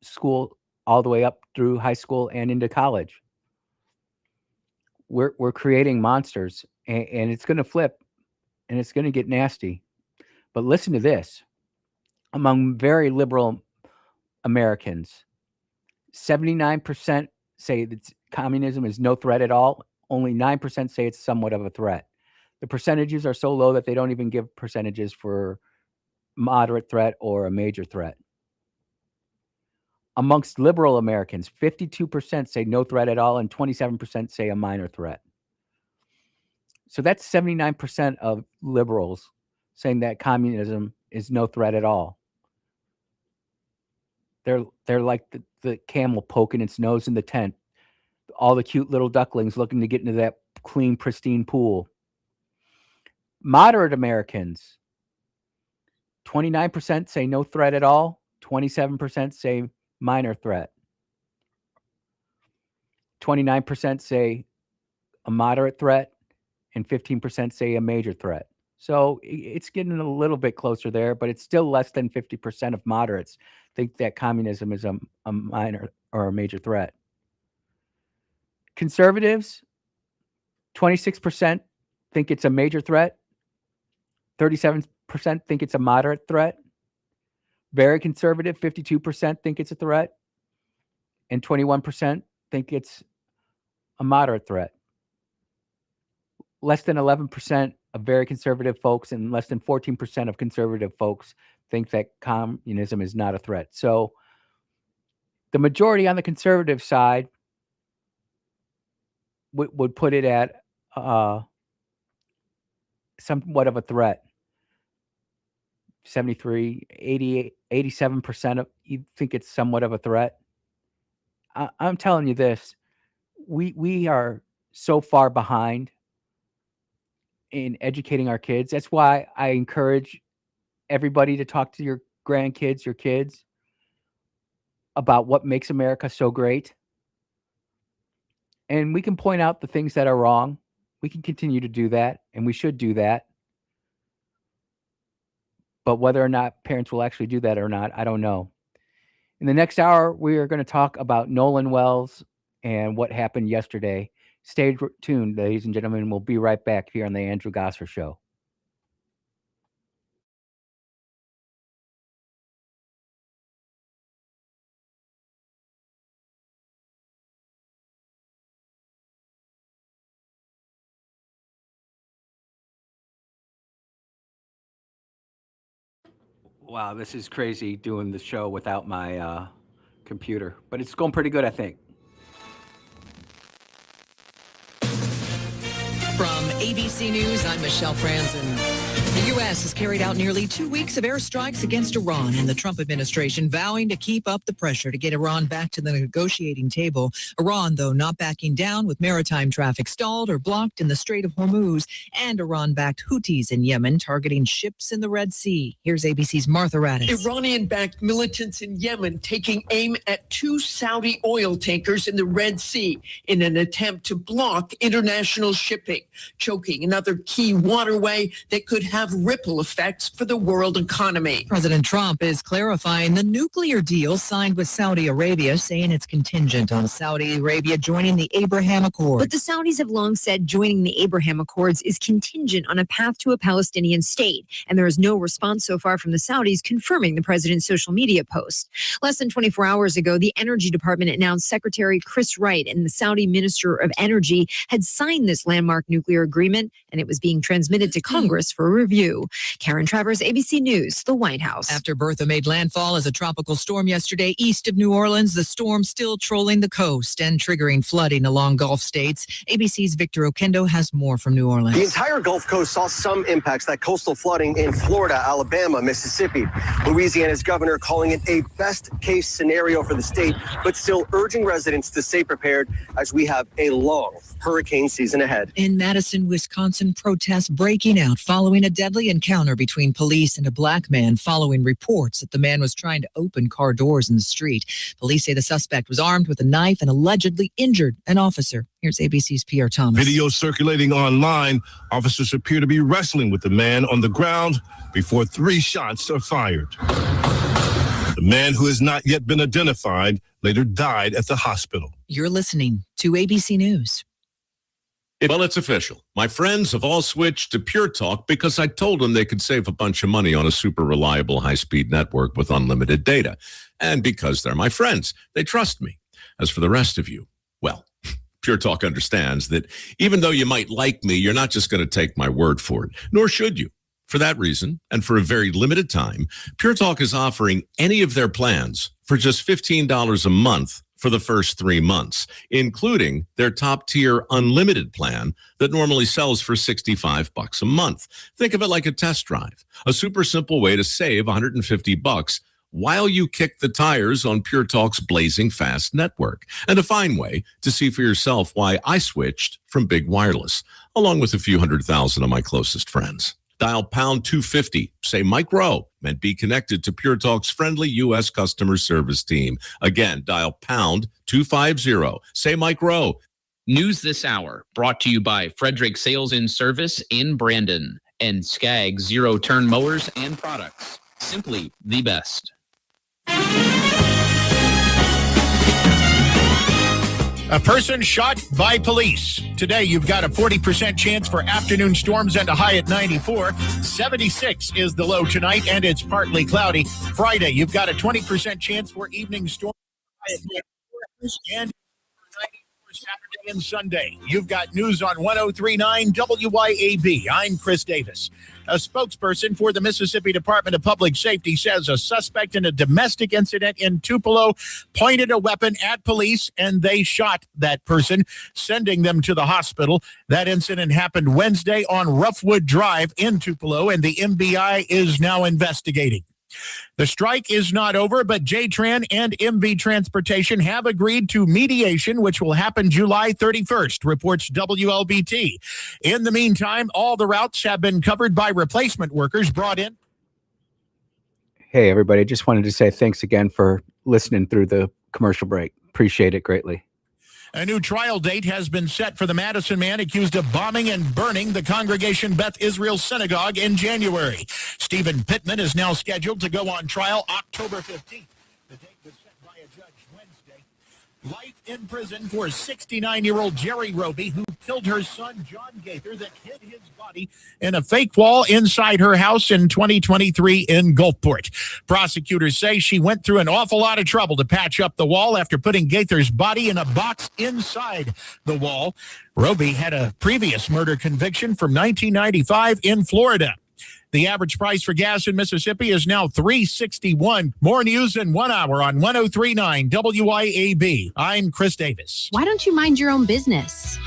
school all the way up through high school and into college. We're creating monsters, and it's going to flip, and it's going to get nasty. But listen to this. Among very liberal Americans, 79% say that communism is no threat at all. Only 9% say it's somewhat of a threat. The percentages are so low that they don't even give percentages for moderate threat or a major threat. Amongst liberal Americans, 52% say no threat at all and 27% say a minor threat. So that's 79% of liberals saying that communism is no threat at all. They're like the camel poking its nose in the tent. All the cute little ducklings looking to get into that clean, pristine pool. Moderate Americans, 29% say no threat at all. 27% say minor threat. 29% say a moderate threat, and 15% say a major threat. So it's getting a little bit closer there, but it's still less than 50% of moderates think that communism is a minor or a major threat. Conservatives, 26% think it's a major threat. 37% think it's a moderate threat. Very conservative, 52% think it's a threat. And 21% think it's a moderate threat. Less than 11% of very conservative folks and less than 14% of conservative folks think that communism is not a threat. So the majority on the conservative side would put it at somewhat of a threat. 73, 88, 87% of you think it's somewhat of a threat. I'm telling you this, we are so far behind in educating our kids. That's why I encourage everybody to talk to your grandkids, your kids, about what makes America so great. And we can point out the things that are wrong. We can continue to do that, and we should do that. But whether or not parents will actually do that or not, I don't know. In the next hour, we are going to talk about Nolan Wells and what happened yesterday. Stay tuned, ladies and gentlemen. We'll be right back here on the Andrew Gosser Show. Wow, this is crazy doing the show without my computer, but it's going pretty good, I think. From ABC News, I'm Michelle Franzen. The U.S. has carried out nearly 2 weeks of airstrikes against Iran, and the Trump administration vowing to keep up the pressure to get Iran back to the negotiating table. Iran, though, not backing down, with maritime traffic stalled or blocked in the Strait of Hormuz, and Iran-backed Houthis in Yemen targeting ships in the Red Sea. Here's ABC's Martha Raddatz. Iranian-backed militants in Yemen taking aim at 2 Saudi oil tankers in the Red Sea in an attempt to block international shipping, choking another key waterway that could have have ripple effects for the world economy. President Trump is clarifying the nuclear deal signed with Saudi Arabia, saying it's contingent on Saudi Arabia joining the Abraham Accords. But the Saudis have long said joining the Abraham Accords is contingent on a path to a Palestinian state, and there is no response so far from the Saudis confirming the president's social media post. Less than 24 hours ago, the Energy Department announced Secretary Chris Wright and the Saudi Minister of Energy had signed this landmark nuclear agreement, and it was being transmitted to Congress for review. Karen Travers, ABC News, the White House. After Bertha made landfall as a tropical storm yesterday east of New Orleans, the storm still trolling the coast and triggering flooding along Gulf states. ABC's Victor Oquendo has more from New Orleans. The entire Gulf Coast saw some impacts, that coastal flooding in Florida, Alabama, Mississippi. Louisiana's governor calling it a best-case scenario for the state, but still urging residents to stay prepared as we have a long hurricane season ahead. In Madison, Wisconsin, protests breaking out following a deadly encounter between police and a black man following reports that the man was trying to open car doors in the street. Police say the suspect was armed with a knife and allegedly injured an officer. Here's ABC's Pierre Thomas. Video circulating online. Officers appear to be wrestling with the man on the ground before 3 shots are fired. The man, who has not yet been identified, later died at the hospital. You're listening to ABC News. Well, it's official. My friends have all switched to Pure Talk because I told them they could save a bunch of money on a super reliable high-speed network with unlimited data. And because they're my friends, they trust me. As for the rest of you, well, Pure Talk understands that even though you might like me, you're not just going to take my word for it, nor should you. For that reason, and for a very limited time, Pure Talk is offering any of their plans for just $15 a month for the first 3 months, including their top-tier unlimited plan that normally sells for $65 a month. Think of it like a test drive, a super simple way to save $150 while you kick the tires on Pure Talk's blazing fast network, and a fine way to see for yourself why I switched from big wireless, along with a few 100,000 of my closest friends. Dial pound 250, say Mike Rowe, and be connected to Pure Talk's friendly U.S. customer service team. Again, dial pound 250, say Mike Rowe. News this hour brought to you by Frederick Sales and Service in Brandon and Skag Zero Turn Mowers and Products. Simply the best. A person shot by police. Today, you've got a 40% chance for afternoon storms and a high at 94. 76 is the low tonight, and it's partly cloudy. Friday, you've got a 20% chance for evening storms at 94 and 94 Saturday and Sunday. You've got news on 103.9 WYAB. I'm Chris Davis. A spokesperson for the Mississippi Department of Public Safety says a suspect in a domestic incident in Tupelo pointed a weapon at police and they shot that person, sending them to the hospital. That incident happened Wednesday on Roughwood Drive in Tupelo, and the MBI is now investigating. The strike is not over, but JTran and MV Transportation have agreed to mediation, which will happen July 31st, reports WLBT. In the meantime, all the routes have been covered by replacement workers brought in. Hey, everybody. Just wanted to say thanks again for listening through the commercial break. Appreciate it greatly. A new trial date has been set for the Madison man accused of bombing and burning the Congregation Beth Israel Synagogue in January. Stephen Pittman is now scheduled to go on trial October 15th. The date was set by a judge Wednesday. Life in prison for 69-year-old Jerry Roby, who killed her son, John Gaither, that hid his body in a fake wall inside her house in 2023 in Gulfport. Prosecutors say she went through an awful lot of trouble to patch up the wall after putting Gaither's body in a box inside the wall. Roby had a previous murder conviction from 1995 in Florida. The average price for gas in Mississippi is now $3.61. More news in 1 hour on 103.9 WYAB. I'm Chris Davis. Why don't you mind your own business?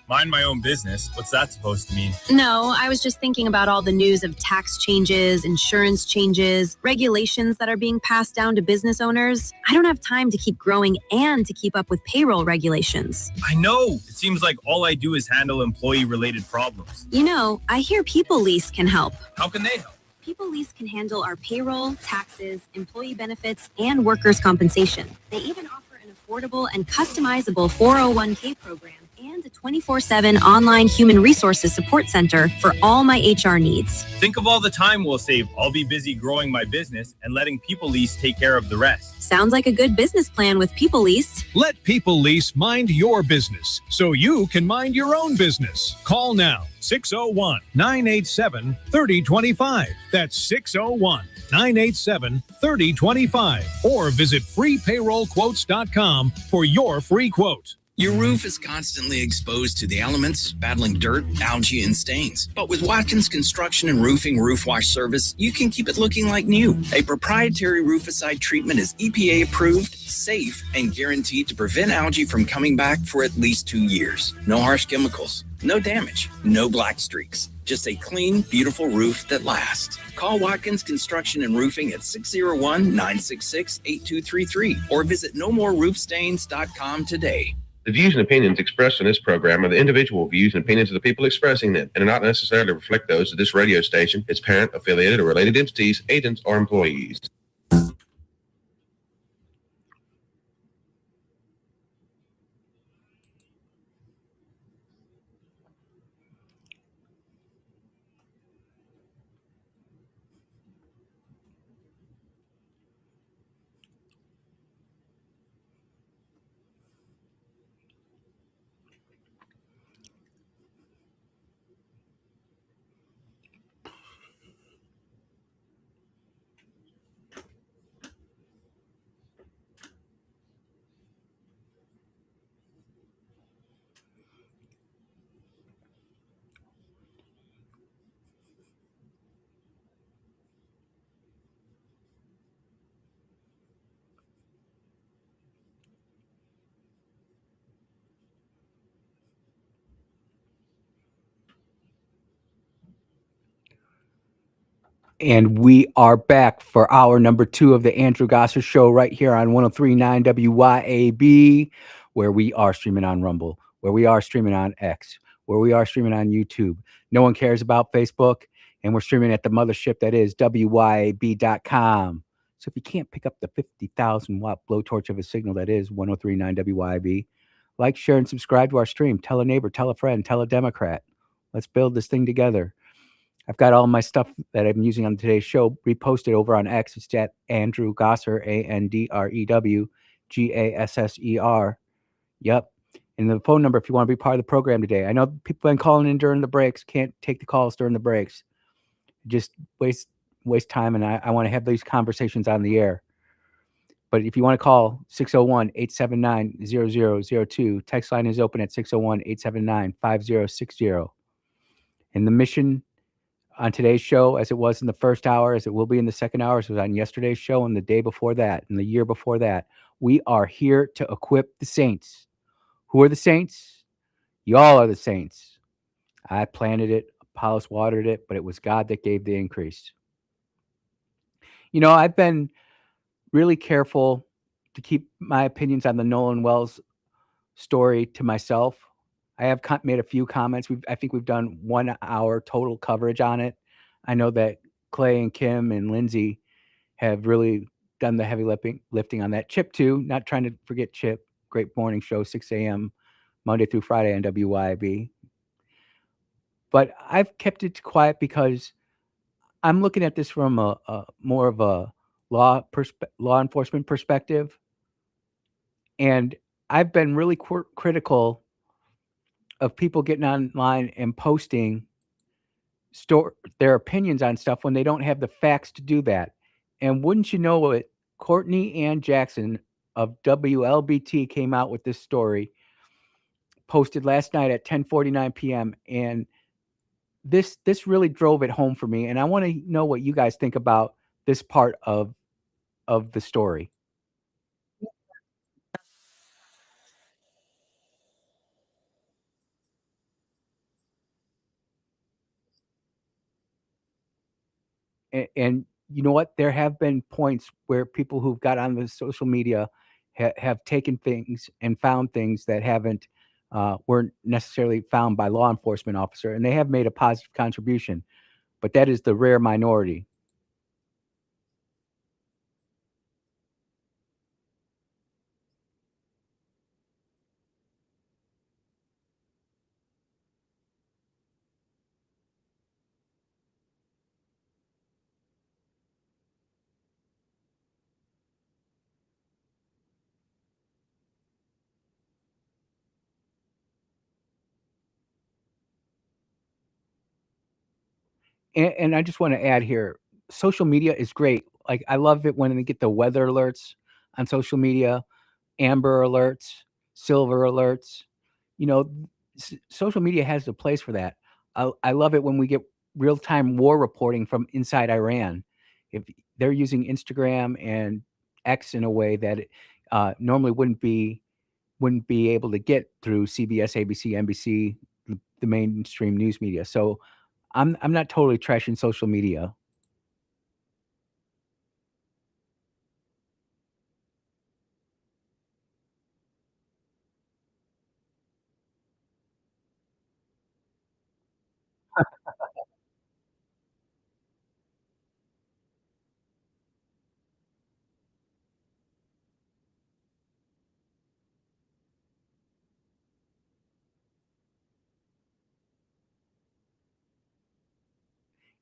Mind my own business? What's that supposed to mean? No, I was just thinking about all the news of tax changes, insurance changes, regulations that are being passed down to business owners. I don't have time to keep growing and to keep up with payroll regulations. I know. It seems like all I do is handle employee-related problems. You know, I hear People Lease can help. How can they help? People Lease can handle our payroll, taxes, employee benefits, and workers' compensation. They even offer an affordable and customizable 401k program and and a 24/7 online human resources support center for all my HR needs. Think of all the time we'll save. I'll be busy growing my business and letting People Lease take care of the rest. Sounds like a good business plan with People Lease. Let People Lease mind your business so you can mind your own business. Call now, 601-987-3025. That's 601-987-3025. Or visit freepayrollquotes.com for your free quote. Your roof is constantly exposed to the elements, battling dirt, algae, and stains. But with Watkins Construction and Roofing Roof Wash Service, you can keep it looking like new. A proprietary rooficide treatment is EPA approved, safe, and guarounded to prevent algae from coming back for at least 2 years. No harsh chemicals, no damage, no black streaks. Just a clean, beautiful roof that lasts. Call Watkins Construction and Roofing at 601-966-8233 or visit nomoreroofstains.com today. The views and opinions expressed in this program are the individual views and opinions of the people expressing them and do not necessarily reflect those of this radio station, its parent, affiliated, or related entities, agents, or employees. And we are back for hour number 2 of the Andrew Gosser Show right here on 103.9 WYAB, where we are streaming on Rumble, where we are streaming on X, where we are streaming on YouTube. No one cares about Facebook, and we're streaming at the mothership that is WYAB.com. So if you can't pick up the 50,000 watt blowtorch of a signal that is 103.9 WYAB, like, share, and subscribe to our stream. Tell a neighbor, tell a friend, tell a Democrat. Let's build this thing together. I've got all my stuff that I'm using on today's show reposted over on X. It's at Andrew Gosser, AndrewGasser. Yep. And the phone number if you want to be part of the program today. I know people have been calling in during the breaks. Can't take the calls during the breaks. Just waste time, and I want to have these conversations on the air. But if you want to call, 601-879-0002. Text line is open at 601-879-5060. And the mission on today's show, as it was in the first hour, as it will be in the second hour, as it was on yesterday's show and the day before that and the year before that, we are here to equip the saints. Who are the saints? Y'all are the saints. I planted it, Apollos watered it, but it was God that gave the increase. You know, I've been really careful to keep my opinions on the Nolan Wells story to myself. I have made a few comments. I think we've done 1 hour total coverage on it. I know that Clay and Kim and Lindsay have really done the heavy lifting on that. Chip, too. Not trying to forget Chip. Great morning show, 6 a.m. Monday through Friday on WYAB. But I've kept it quiet because I'm looking at this from a more of a law enforcement perspective. And I've been really critical of people getting online and posting their opinions on stuff when they don't have the facts to do that. And wouldn't you know it, Courtney Ann Jackson of WLBT came out with this story, posted last night at 10:49 p.m. And this really drove it home for me. And I want to know what you guys think about this part of the story. And you know what? There have been points where people who've got on the social media have taken things and found things that weren't necessarily found by law enforcement officer, and they have made a positive contribution. But that is the rare minority. And I just want to add here, social media is great. Like I love it when they get the weather alerts on social media, amber alerts, silver alerts. You know, social media has a place for that. I love it when we get real time war reporting from inside Iran. If they're using Instagram and X in a way that it, normally wouldn't be able to get through CBS, ABC, NBC, the mainstream news media. So I'm not totally trashing social media.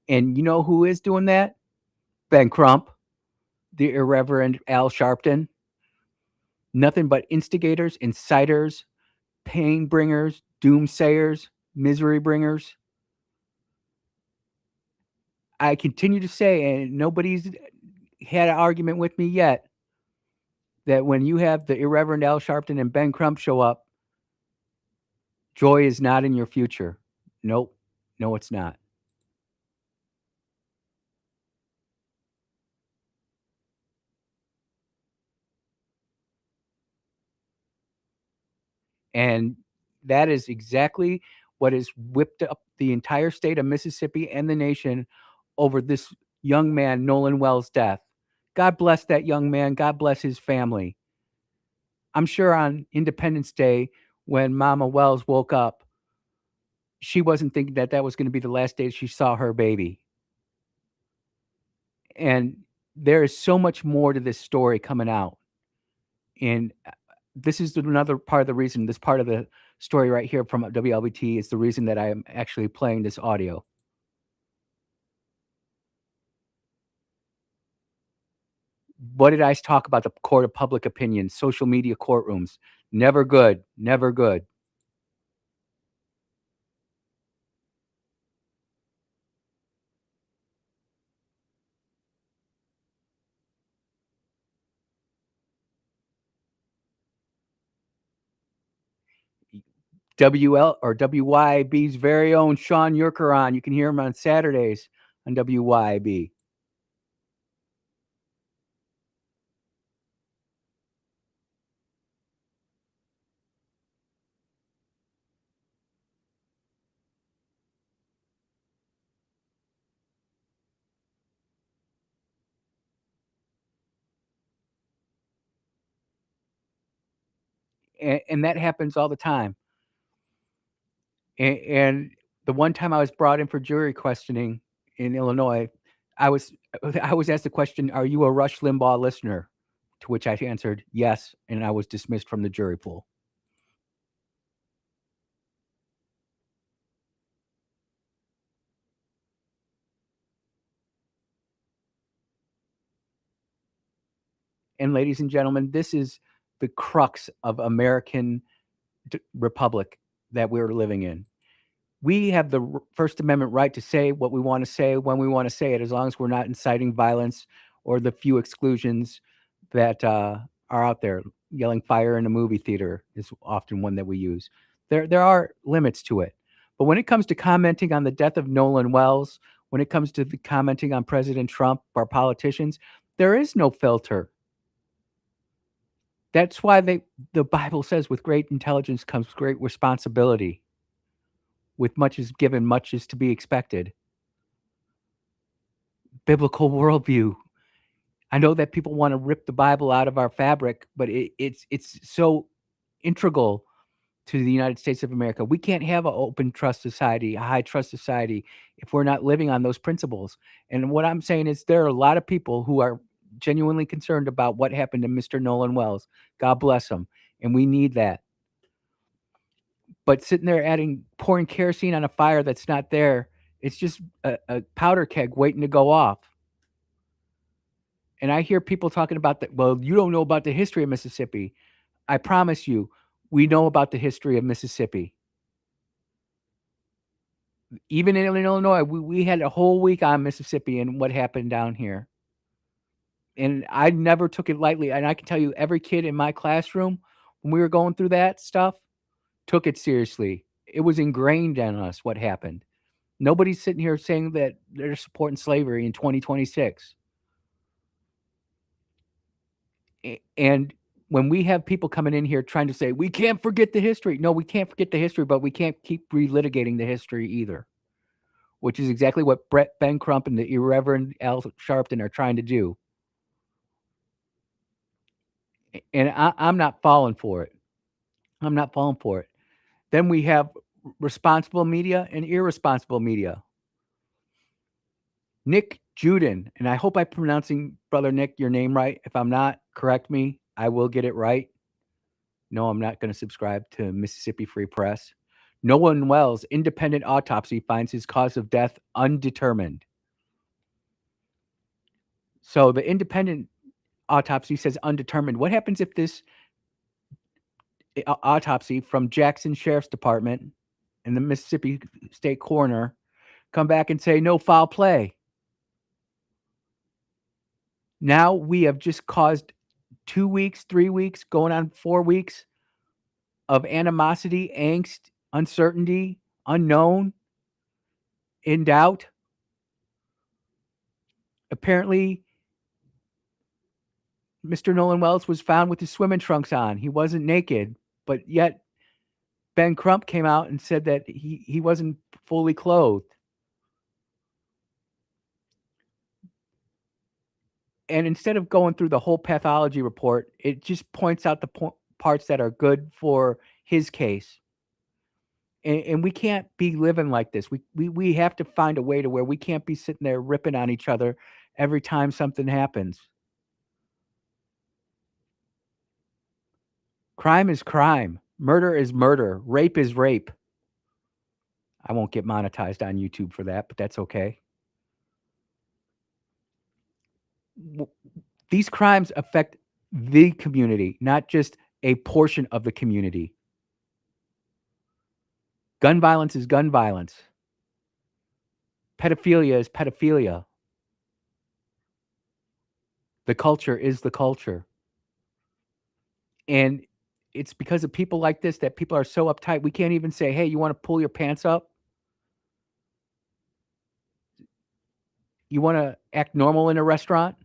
And you know who is doing that? Ben Crump, the irreverent Al Sharpton. Nothing but instigators, inciters, pain bringers, doomsayers, misery bringers. I continue to say, and nobody's had an argument with me yet, that when you have the irreverent Al Sharpton and Ben Crump show up, joy is not in your future. Nope. No, it's not. And that is exactly what has whipped up the entire state of Mississippi and the nation over this young man, Nolan Wells' death. God bless that young man. God bless his family. I'm sure on Independence Day, when Mama Wells woke up, she wasn't thinking that that was going to be the last day she saw her baby. And there is so much more to this story coming out. And this is another part of the reason, this part of the story right here from WLBT is the reason that I am actually playing this audio. What did I talk about the court of public opinion, social media courtrooms? Never good, never good. WL or WYAB's very own Sean Yurkaron. You can hear him on Saturdays on WYAB. And that happens all the time. And the one time I was brought in for jury questioning in Illinois, I was I was asked the question, "Are you a Rush Limbaugh listener?" To which I answered, "Yes," and I was dismissed from the jury pool. And ladies and gentlemen, this is the crux of American republic that we're living in. We have the First Amendment right to say what we want to say when we want to say it, as long as we're not inciting violence or the few exclusions that are out there. Yelling fire in a movie theater is often one that we use. There are limits to it. But when it comes to commenting on the death of Nolan Wells, when it comes to commenting on President Trump or politicians, there is no filter. That's why the Bible says with great intelligence comes great responsibility. With much is given, much is to be expected. Biblical worldview. I know that people want to rip the Bible out of our fabric, but it's so integral to the United States of America. We can't have an open trust society, a high trust society, if we're not living on those principles. And what I'm saying is there are a lot of people who are genuinely concerned about what happened to Mr. Nolan Wells. God bless him. And we need that. But sitting there pouring kerosene on a fire that's not there, it's just a powder keg waiting to go off. And I hear people talking about that. Well, you don't know about the history of Mississippi. I promise you, we know about the history of Mississippi. Even in Illinois, we had a whole week on Mississippi and what happened down here. And I never took it lightly. And I can tell you, every kid in my classroom, when we were going through that stuff, took it seriously. It was ingrained in us what happened. Nobody's sitting here saying that they're supporting slavery in 2026. And when we have people coming in here trying to say, we can't forget the history. No, we can't forget the history, but we can't keep relitigating the history either, which is exactly what Ben Crump and the irreverent Al Sharpton are trying to do. And I'm not falling for it. I'm not falling for it. Then we have responsible media and irresponsible media. Nick Juden, and I hope I'm pronouncing, Brother Nick, your name right. If I'm not, correct me. I will get it right. No, I'm not going to subscribe to Mississippi Free Press. Nolan Wells, independent autopsy finds his cause of death undetermined. So the independent autopsy says undetermined. What happens if this autopsy from Jackson Sheriff's Department and the Mississippi State Coroner come back and say no foul play? Now we have just caused 2 weeks, 3 weeks, going on 4 weeks of animosity, angst, uncertainty, unknown, in doubt. Apparently, Mr. Nolan Wells was found with his swimming trunks on. He wasn't naked, but yet Ben Crump came out and said that he wasn't fully clothed. And instead of going through the whole pathology report, it just points out the parts that are good for his case. And we can't be living like this. We have to find a way to where we can't be sitting there ripping on each other every time something happens. Crime is crime. Murder is murder. Rape is rape. I won't get monetized on YouTube for that, but that's okay. These crimes affect the community, not just a portion of the community. Gun violence is gun violence. Pedophilia is pedophilia. The culture is the culture. And it's because of people like this that people are so uptight. We can't even say, hey, you want to pull your pants up? You want to act normal in a restaurant?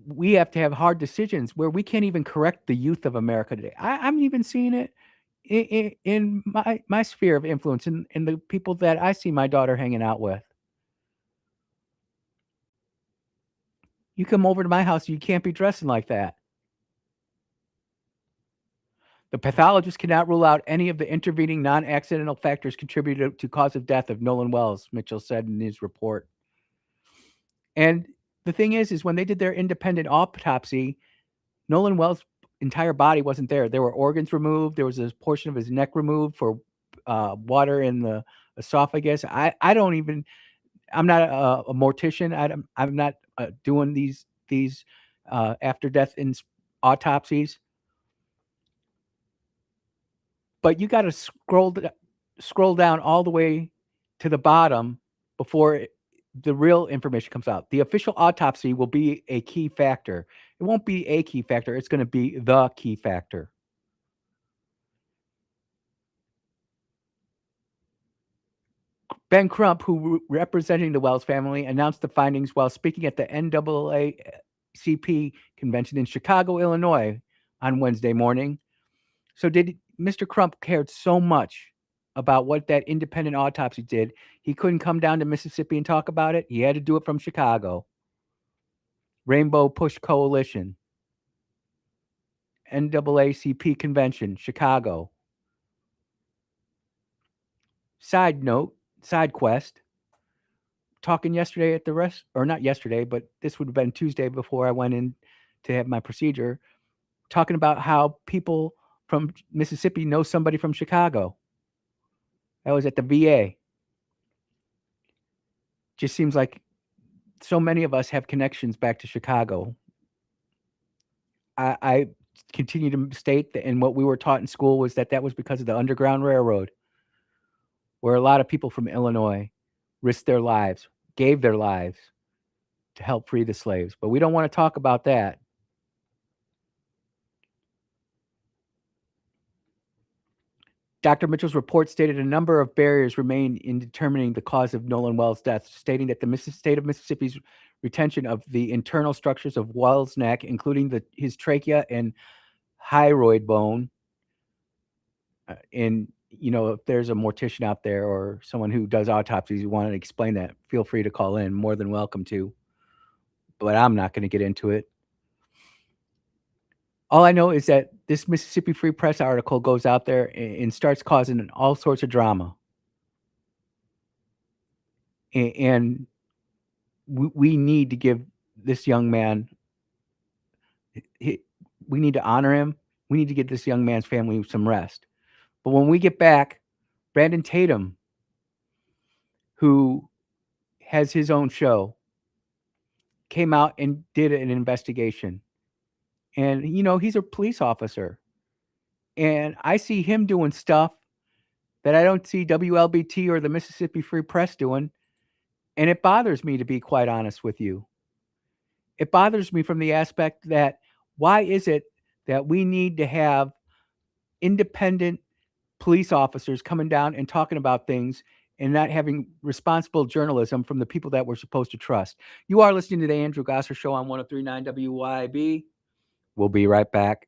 We have to have hard decisions where we can't even correct the youth of America today. I'm even seeing it in my sphere of influence, in the people that I see my daughter hanging out with. You come over to my house, you can't be dressing like that. The pathologist cannot rule out any of the intervening non-accidental factors contributed to cause of death of Nolan Wells, Mitchell said in his report. And the thing is when they did their independent autopsy, Nolan Wells' entire body wasn't there. There were organs removed. There was a portion of his neck removed for water in the esophagus. I'm not a mortician. I'm not doing these after death in autopsies. But you got to scroll down all the way to the bottom before the real information comes out. The official autopsy will be a key factor. It won't be a key factor. It's going to be the key factor. Ben Crump, who representing the Wells family, announced the findings while speaking at the NAACP convention in Chicago, Illinois on Wednesday morning. So Mr. Crump cared so much about what that independent autopsy did, he couldn't come down to Mississippi and talk about it. He had to do it from Chicago. Rainbow Push Coalition, NAACP convention, Chicago. Side quest. Talking yesterday at not yesterday, but this would have been Tuesday before I went in to have my procedure, talking about how people from Mississippi know somebody from Chicago. I was at the VA. Just seems like so many of us have connections back to Chicago. I continue to state that, and what we were taught in school was that was because of the Underground Railroad, where a lot of people from Illinois risked their lives, gave their lives to help free the slaves. But we don't want to talk about that. Dr. Mitchell's report stated a number of barriers remain in determining the cause of Nolan Wells' death, stating that the state of Mississippi's retention of the internal structures of Wells' neck, including his trachea and hyoid bone, and if there's a mortician out there or someone who does autopsies, you want to explain that, feel free to call in. More than welcome to. But I'm not going to get into it. All I know is that this Mississippi Free Press article goes out there and starts causing all sorts of drama. And we need to give this young man, we need to honor him. We need to give this young man's family some rest. But when we get back, Brandon Tatum, who has his own show, came out and did an investigation. And, he's a police officer. And I see him doing stuff that I don't see WLBT or the Mississippi Free Press doing. And it bothers me, to be quite honest with you. It bothers me from the aspect that why is it that we need to have independent police officers coming down and talking about things and not having responsible journalism from the people that we're supposed to trust? You are listening to the Andrew Gosser Show on 103.9 WYAB. We'll be right back.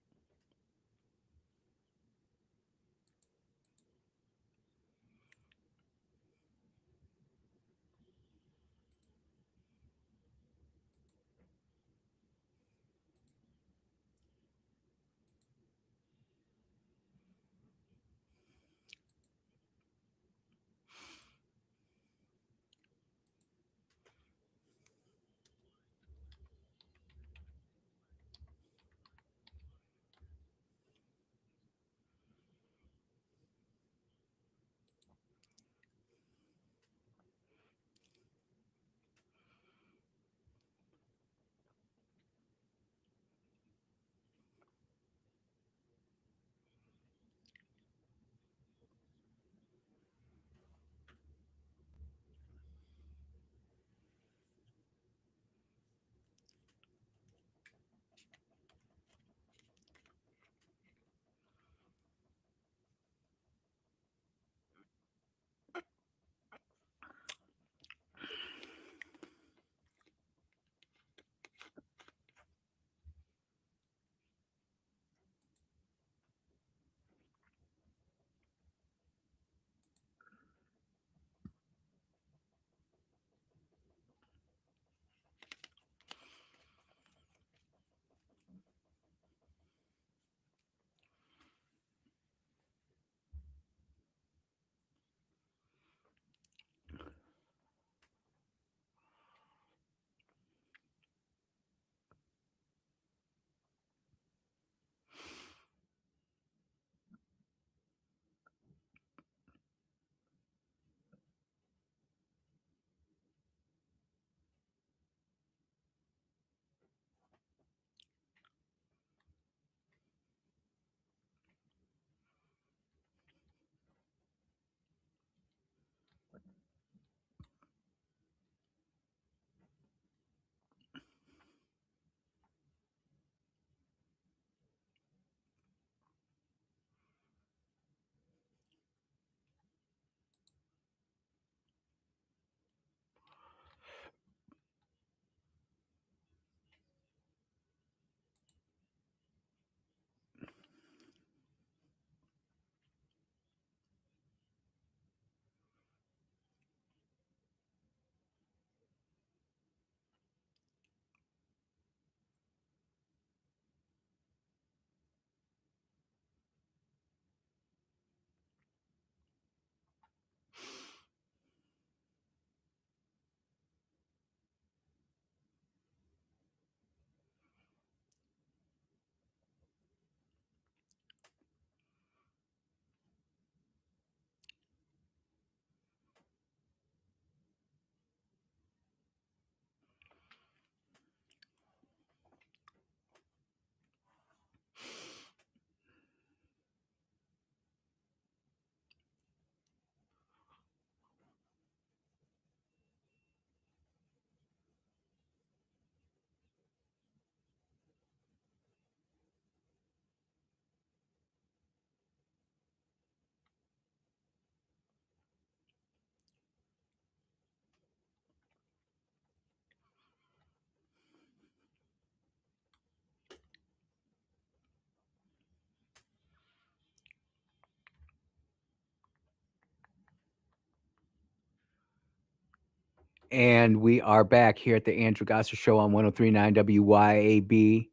And we are back here at the Andrew Gosser Show on 103.9 WYAB.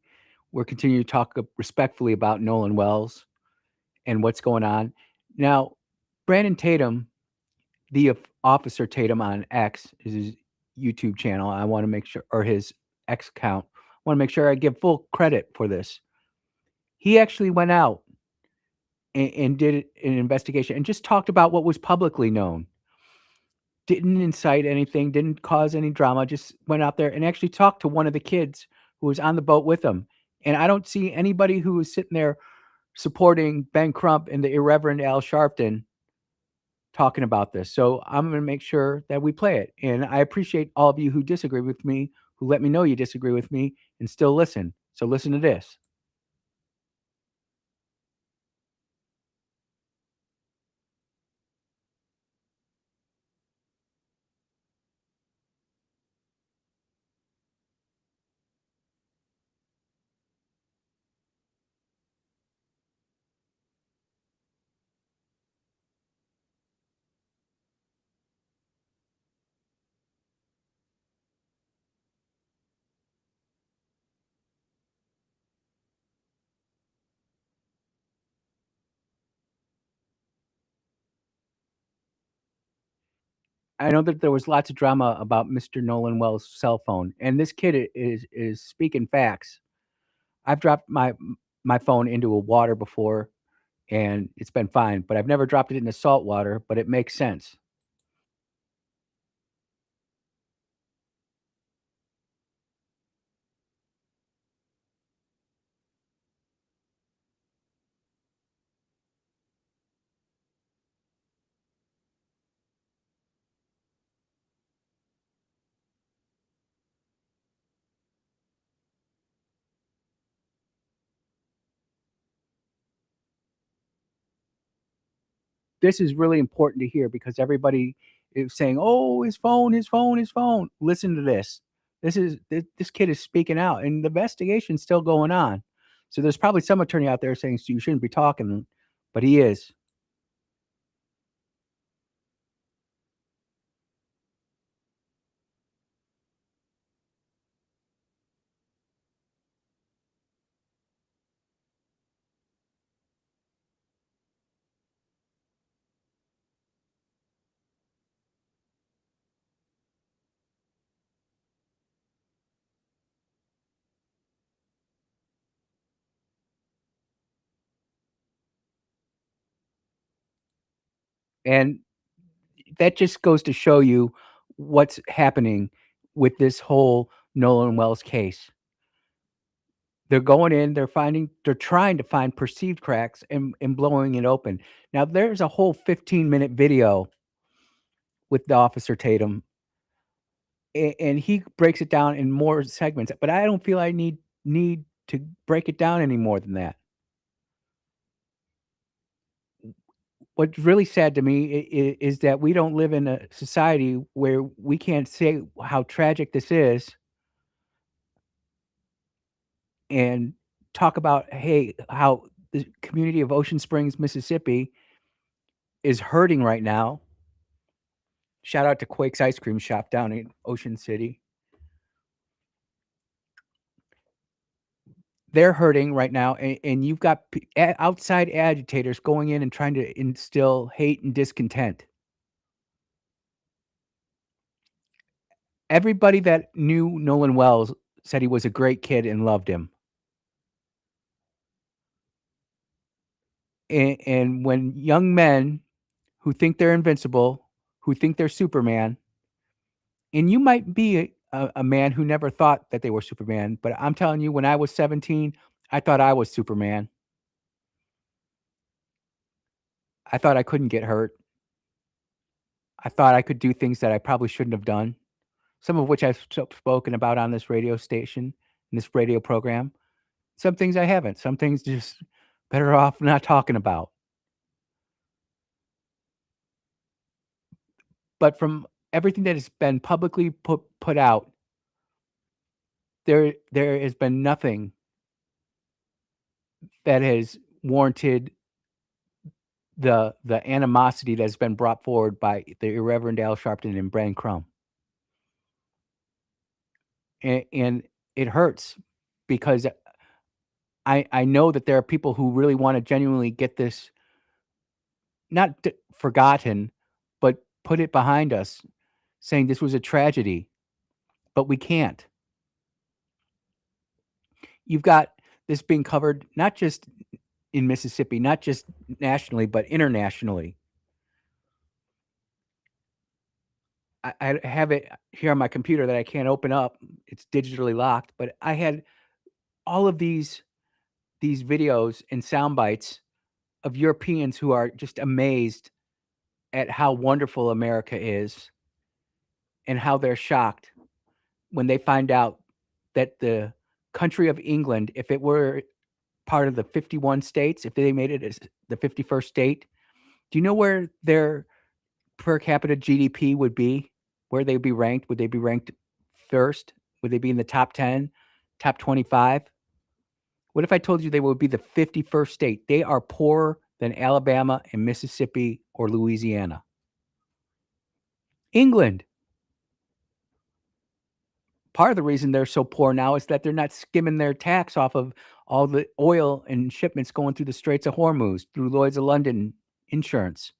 We're continuing to talk respectfully about Nolan Wells and what's going on. Now, Brandon Tatum, the officer Tatum on X, is his YouTube channel. I want to make sure, or his X account. I want to make sure I give full credit for this. He actually went out and did an investigation and just talked about what was publicly known. Didn't incite anything, didn't cause any drama, just went out there and actually talked to one of the kids who was on the boat with him. And I don't see anybody who was sitting there supporting Ben Crump and the irreverent Al Sharpton talking about this. So I'm going to make sure that we play it. And I appreciate all of you who disagree with me, who let me know you disagree with me and still listen. So listen to this. I know that there was lots of drama about Mr. Nolan Wells' cell phone, and this kid is speaking facts. I've dropped my phone into a water before, and it's been fine, but I've never dropped it into salt water, but it makes sense. This is really important to hear because everybody is saying, "Oh, his phone, his phone, his phone." Listen to this. This kid is speaking out, and the investigation's still going on. So there's probably some attorney out there saying, "So you shouldn't be talking," but he is. And that just goes to show you what's happening with this whole Nolan Wells case. They're going in, they're trying to find perceived cracks and blowing it open. Now there's a whole 15-minute video with the officer Tatum, and he breaks it down in more segments, but I don't feel I need to break it down any more than that. What's really sad to me is that we don't live in a society where we can't say how tragic this is and talk about, hey, how the community of Ocean Springs, Mississippi is hurting right now. Shout out to Quake's Ice Cream Shop down in Ocean City. They're hurting right now, and you've got outside agitators going in and trying to instill hate and discontent. Everybody that knew Nolan Wells said he was a great kid and loved him. And when young men who think they're invincible, who think they're Superman, and you might be a man who never thought that they were Superman, but I'm telling you, when I was 17, I thought I was Superman. I thought I couldn't get hurt. I thought I could do things that I probably shouldn't have done, some of which I've spoken about on this radio station, in this radio program. Some things I haven't. Some things just better off not talking about. But from everything that has been publicly put out, there has been nothing that has warranted the animosity that's been brought forward by the irreverent Al Sharpton and Brandon Crump. and it hurts because I know that there are people who really want to genuinely get this not forgotten, but put it behind us, saying this was a tragedy, but we can't. You've got this being covered not just in Mississippi, not just nationally, but internationally. I have it here on my computer that I can't open up. It's digitally locked, but I had all of these videos and sound bites of Europeans who are just amazed at how wonderful America is and how they're shocked when they find out that the country of England, if it were part of the 51 states, if they made it as the 51st state, do you know where their per capita GDP would be? Where they'd be ranked? Would they be ranked first? Would they be in the top 10, top 25? What if I told you they would be the 51st state? They are poorer than Alabama and Mississippi or Louisiana. England. Part of the reason they're so poor now is that they're not skimming their tax off of all the oil and shipments going through the Straits of Hormuz, through Lloyd's of London insurance.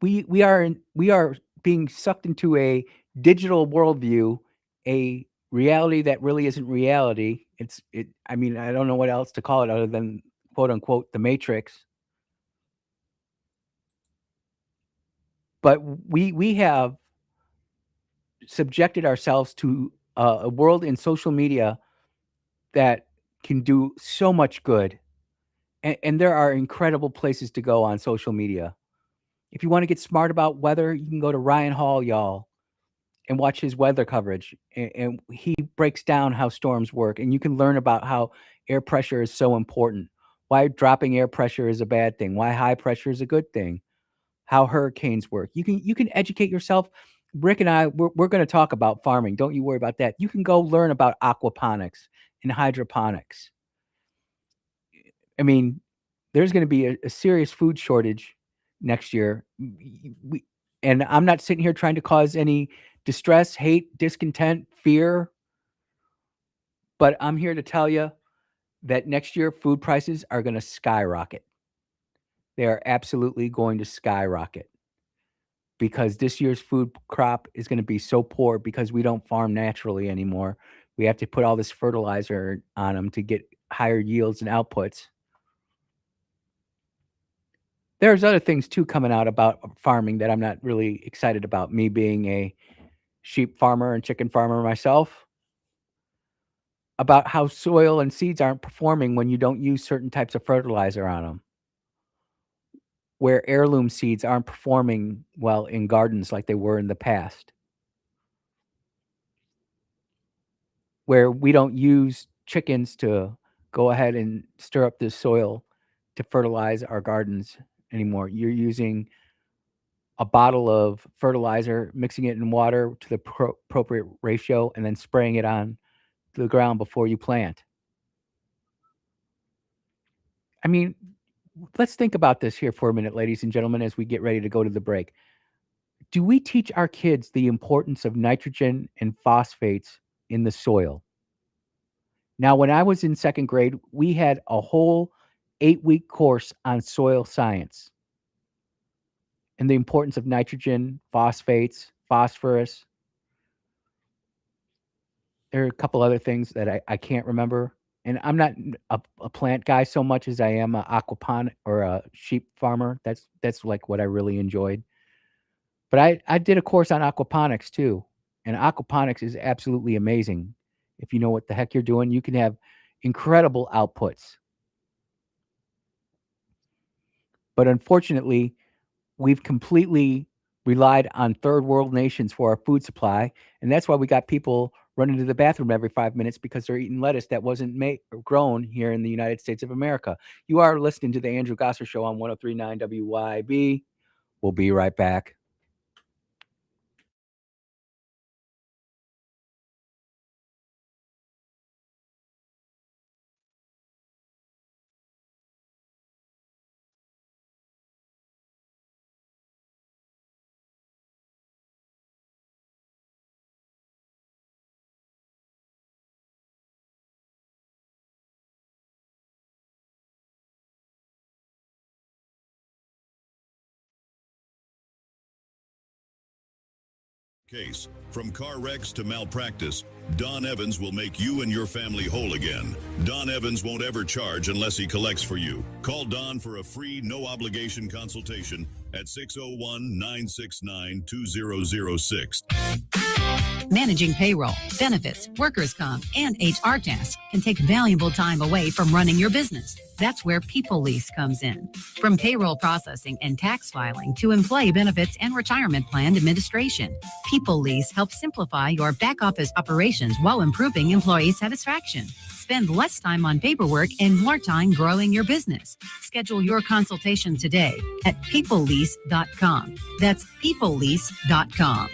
We are being sucked into a digital worldview, a reality that really isn't reality. I mean, I don't know what else to call it other than quote unquote the Matrix. But we have subjected ourselves to a world in social media that can do so much good. And there are incredible places to go on social media. If you want to get smart about weather, you can go to Ryan Hall, y'all, and watch his weather coverage. And he breaks down how storms work. And you can learn about how air pressure is so important, why dropping air pressure is a bad thing, why high pressure is a good thing, how hurricanes work. You can educate yourself. Rick and I, we're going to talk about farming. Don't you worry about that. You can go learn about aquaponics and hydroponics. I mean, there's going to be a serious food shortage next year. And I'm not sitting here trying to cause any distress, hate, discontent, fear, but I'm here to tell you that next year food prices are going to skyrocket. They are absolutely going to skyrocket because this year's food crop is going to be so poor because we don't farm naturally anymore. We have to put all this fertilizer on them to get higher yields and outputs. There's other things too coming out about farming that I'm not really excited about, me being a sheep farmer and chicken farmer myself, about how soil and seeds aren't performing when you don't use certain types of fertilizer on them, where heirloom seeds aren't performing well in gardens like they were in the past, where we don't use chickens to go ahead and stir up the soil to fertilize our gardens anymore. You're using a bottle of fertilizer, mixing it in water to the appropriate ratio, and then spraying it on the ground before you plant. I mean, let's think about this here for a minute, ladies and gentlemen, as we get ready to go to the break. Do we teach our kids the importance of nitrogen and phosphates in the soil? Now, when I was in second grade, we had a whole 8-week course on soil science and the importance of nitrogen, phosphates, phosphorus. There are a couple other things that I can't remember. And I'm not a plant guy so much as I am a aquaponic or a sheep farmer. That's like what I really enjoyed. But I did a course on aquaponics too. And aquaponics is absolutely amazing. If you know what the heck you're doing, you can have incredible outputs. But unfortunately, we've completely relied on third world nations for our food supply. And that's why we got people running to the bathroom every 5 minutes because they're eating lettuce that wasn't grown here in the United States of America. You are listening to the Andrew Gosser Show on 103.9 WYAB. We'll be right back. Case. From car wrecks to malpractice, Don Evans will make you and your family whole again. Don Evans won't ever charge unless he collects for you. Call Don for a free, no-obligation consultation at 601-969-2006. Managing payroll, benefits, workers' comp, and HR tasks can take valuable time away from running your business. That's where People Lease comes in. From payroll processing and tax filing to employee benefits and retirement plan administration, People Lease helps simplify your back office operations while improving employee satisfaction. Spend less time on paperwork and more time growing your business. Schedule your consultation today at peoplelease.com. That's peoplelease.com.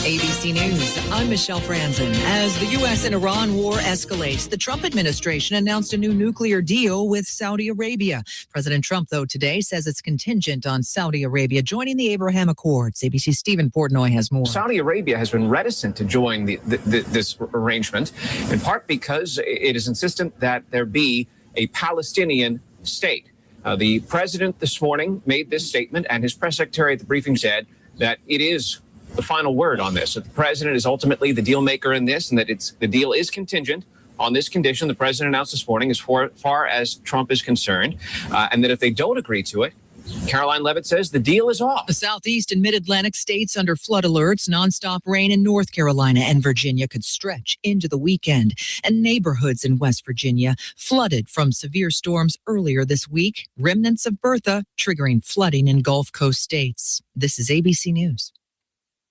ABC News, I'm Michelle Franzen. As the U.S. and Iran war escalates, the Trump administration announced a new nuclear deal with Saudi Arabia. President Trump, though, today says it's contingent on Saudi Arabia joining the Abraham Accords. ABC's Stephen Portnoy has more. Saudi Arabia has been reticent to join this arrangement, in part because it is insistent that there be a Palestinian state. The president this morning made this statement, and his press secretary at the briefing said that it is the final word on this. That the president is ultimately the deal maker in this, and that the deal is contingent on this condition the president announced this morning as far as Trump is concerned, and that if they don't agree to it, Caroline Levitt says the deal is off. The Southeast and Mid-Atlantic states under flood alerts. Nonstop rain in North Carolina and Virginia could stretch into the weekend. And neighborhoods in West Virginia flooded from severe storms earlier this week. Remnants of Bertha triggering flooding in Gulf Coast states. This is ABC News.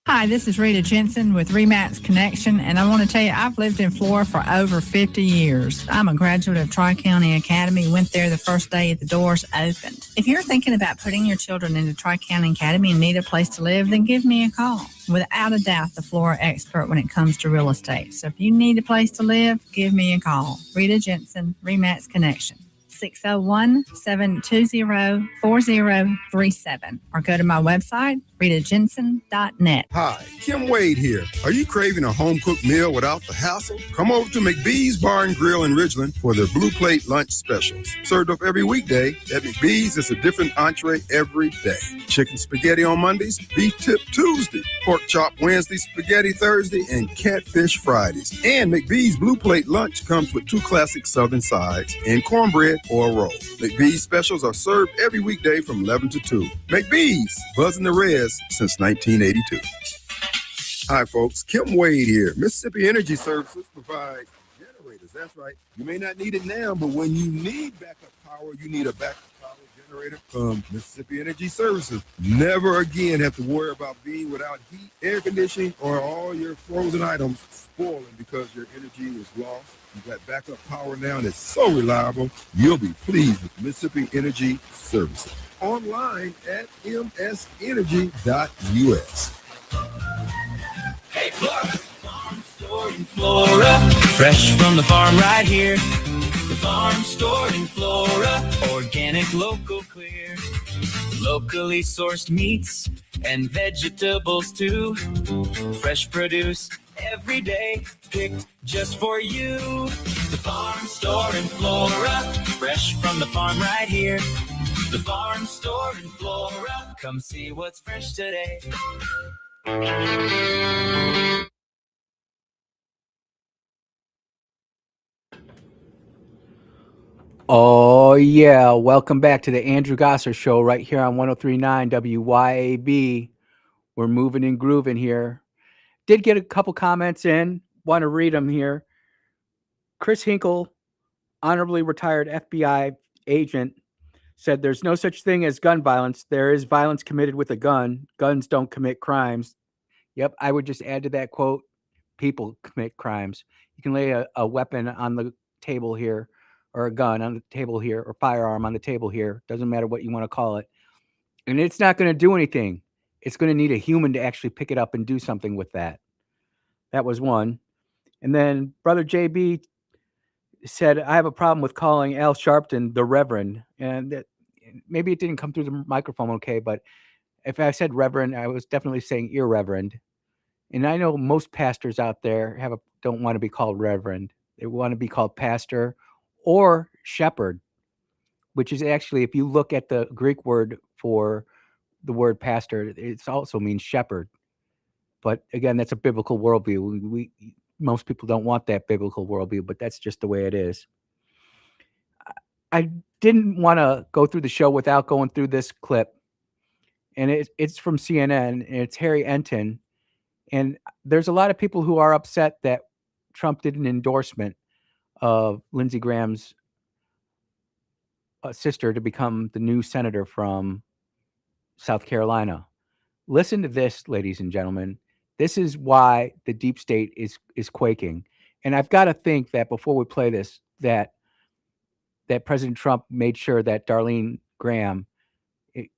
Hi, this is Rita Jensen with Remax Connection, and I want to tell you, I've lived in Flora for over 50 years. I'm a graduate of Tri-County Academy, went there the first day the doors opened. If you're thinking about putting your children into Tri-County Academy and need a place to live, then give me a call. Without a doubt, the Flora expert when it comes to real estate. So if you need a place to live, give me a call. Rita Jensen, Remax Connection. 601-720-4037 or go to my website, ritajensen.net. Hi, Kim Wade here. Are you craving a home-cooked meal without the hassle? Come over to McBee's Bar and Grill in Ridgeland for their Blue Plate lunch specials. Served up every weekday, at McBee's is a different entree every day. Chicken spaghetti on Mondays, beef tip Tuesday, pork chop Wednesday, spaghetti Thursday, and catfish Fridays. And McBee's Blue Plate lunch comes with 2 classic southern sides and cornbread or a roll. McBee's specials are served every weekday from 11 to 2. McBee's, buzzing the res since 1982. Hi, folks. Kim Wade here. Mississippi Energy Services provides generators. That's right. You may not need it now, but when you need backup power, you need a backup power generator from Mississippi Energy Services. Never again have to worry about being without heat, air conditioning, or all your frozen items spoiling because your energy is lost. You've got backup power now, and it's so reliable. You'll be pleased with Mississippi Energy Services. Online at msenergy.us. Hey, Flora! Farm store in Flora. Fresh from the farm right here. The farm store in Flora. Organic, local, clear. Locally sourced meats and vegetables too. Fresh produce every day, picked just for you. The farm store in Flora, fresh from the farm right here. The farm store in Flora, come see what's fresh today. Oh, yeah. Welcome back to the Andrew Gosser Show right here on 103.9 WYAB. We're moving and grooving here. Did get a couple comments in. Want to read them here. Chris Hinkle, honorably retired FBI agent, said there's no such thing as gun violence. There is violence committed with a gun. Guns don't commit crimes. Yep, I would just add to that quote, people commit crimes. You can lay a weapon on the table here, or a gun on the table here, or firearm on the table here. Doesn't matter what you want to call it. And it's not going to do anything. It's going to need a human to actually pick it up and do something with that. That was one. And then Brother JB said, I have a problem with calling Al Sharpton the Reverend. And that, maybe it didn't come through the microphone okay, but if I said Reverend, I was definitely saying irreverend. And I know most pastors out there don't want to be called Reverend. They want to be called pastor or shepherd, which is actually, if you look at the Greek word for the word pastor, it also means shepherd. But again, that's a biblical worldview. Most people don't want that biblical worldview, but that's just the way it is. I didn't want to go through the show without going through this clip, and it's from CNN, and it's Harry Enton. And there's a lot of people who are upset that Trump did an endorsement of Lindsey Graham's sister to become the new senator from South Carolina. Listen to this, ladies and gentlemen. This is why the deep state is quaking. And I've got to think that before we play this, that President Trump made sure that Darlene Graham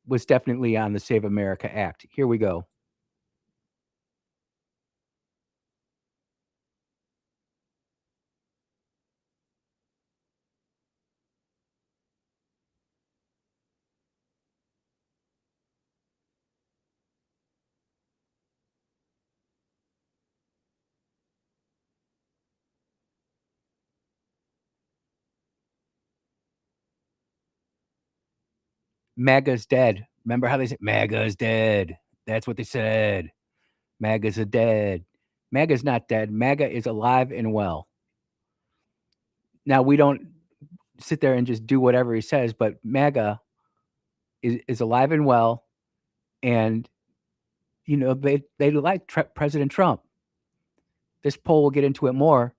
was definitely on the Save America Act. Here we go. MAGA's dead. Remember how they said MAGA's dead? That's what they said. MAGA's dead. MAGA's not dead. MAGA is alive and well. Now, we don't sit there and just do whatever he says, but MAGA is alive and well, and they like President Trump. This poll will get into it more,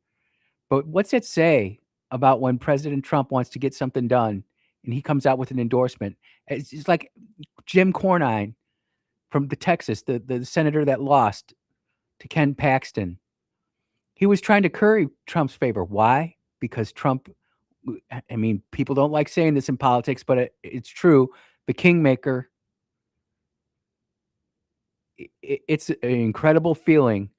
but what's it say about when President Trump wants to get something done and he comes out with an endorsement? It's like Jim Cornine from Texas, the senator that lost to Ken Paxton. He was trying to curry Trump's favor. Why? Because Trump, I mean, people don't like saying this in politics, but it's true. The kingmaker, it's an incredible feeling.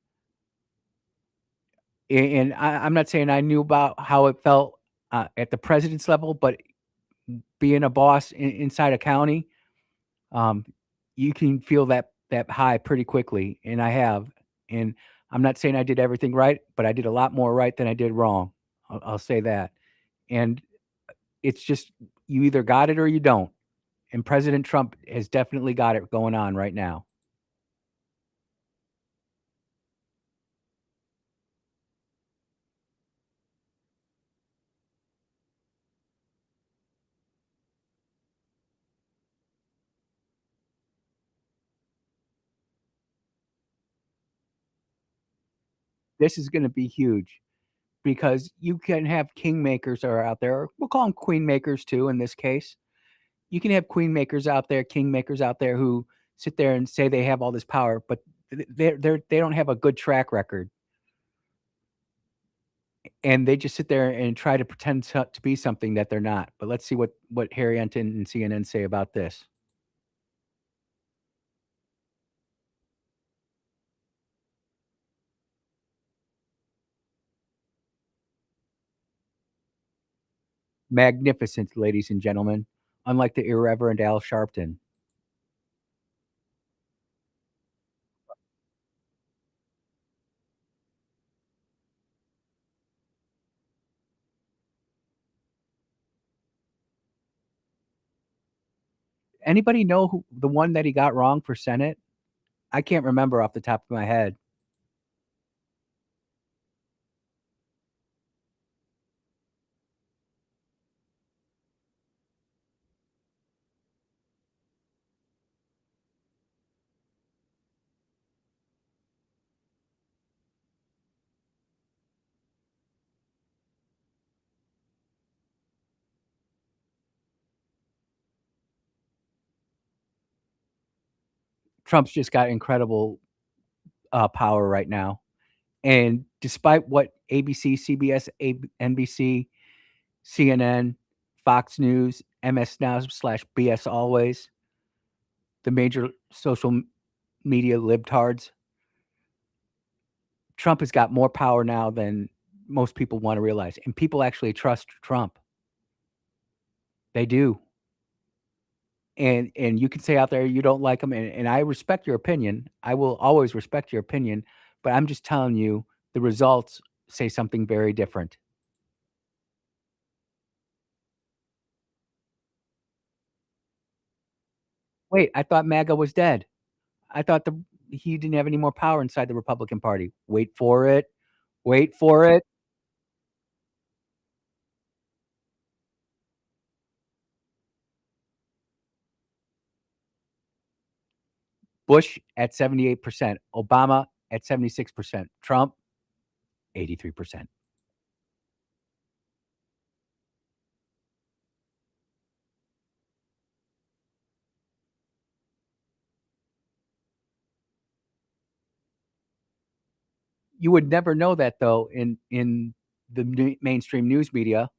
And I'm not saying I knew about how it felt at the president's level, but being a boss inside a county, you can feel that high pretty quickly, and I have. And I'm not saying I did everything right, but I did a lot more right than I did wrong. I'll say that. And it's just, you either got it or you don't. And President Trump has definitely got it going on right now. This is going to be huge, because you can have kingmakers that are out there, or we'll call them queen makers too in this case. You can have queen makers out there, king makers out there who sit there and say they have all this power, but they don't have a good track record. And they just sit there and try to pretend to be something that they're not. But let's see what Harry Enton and CNN say about this. Magnificent, ladies and gentlemen. Unlike the irreverent Al Sharpton. Anybody know who the one that he got wrong for Senate? I can't remember off the top of my head. Trump's just got incredible power right now. And despite what ABC, CBS, NBC, CNN, Fox News, MS Now / BS Always, the major social media libtards, Trump has got more power now than most people want to realize. And people actually trust Trump. They do. And you can say out there you don't like him, and I respect your opinion. I will always respect your opinion, but I'm just telling you the results say something very different. Wait, I thought MAGA was dead. I thought he didn't have any more power inside the Republican Party. Wait for it. Wait for it. Bush at 78%, Obama at 76%, Trump 83%. You would never know that, though, in the mainstream news media.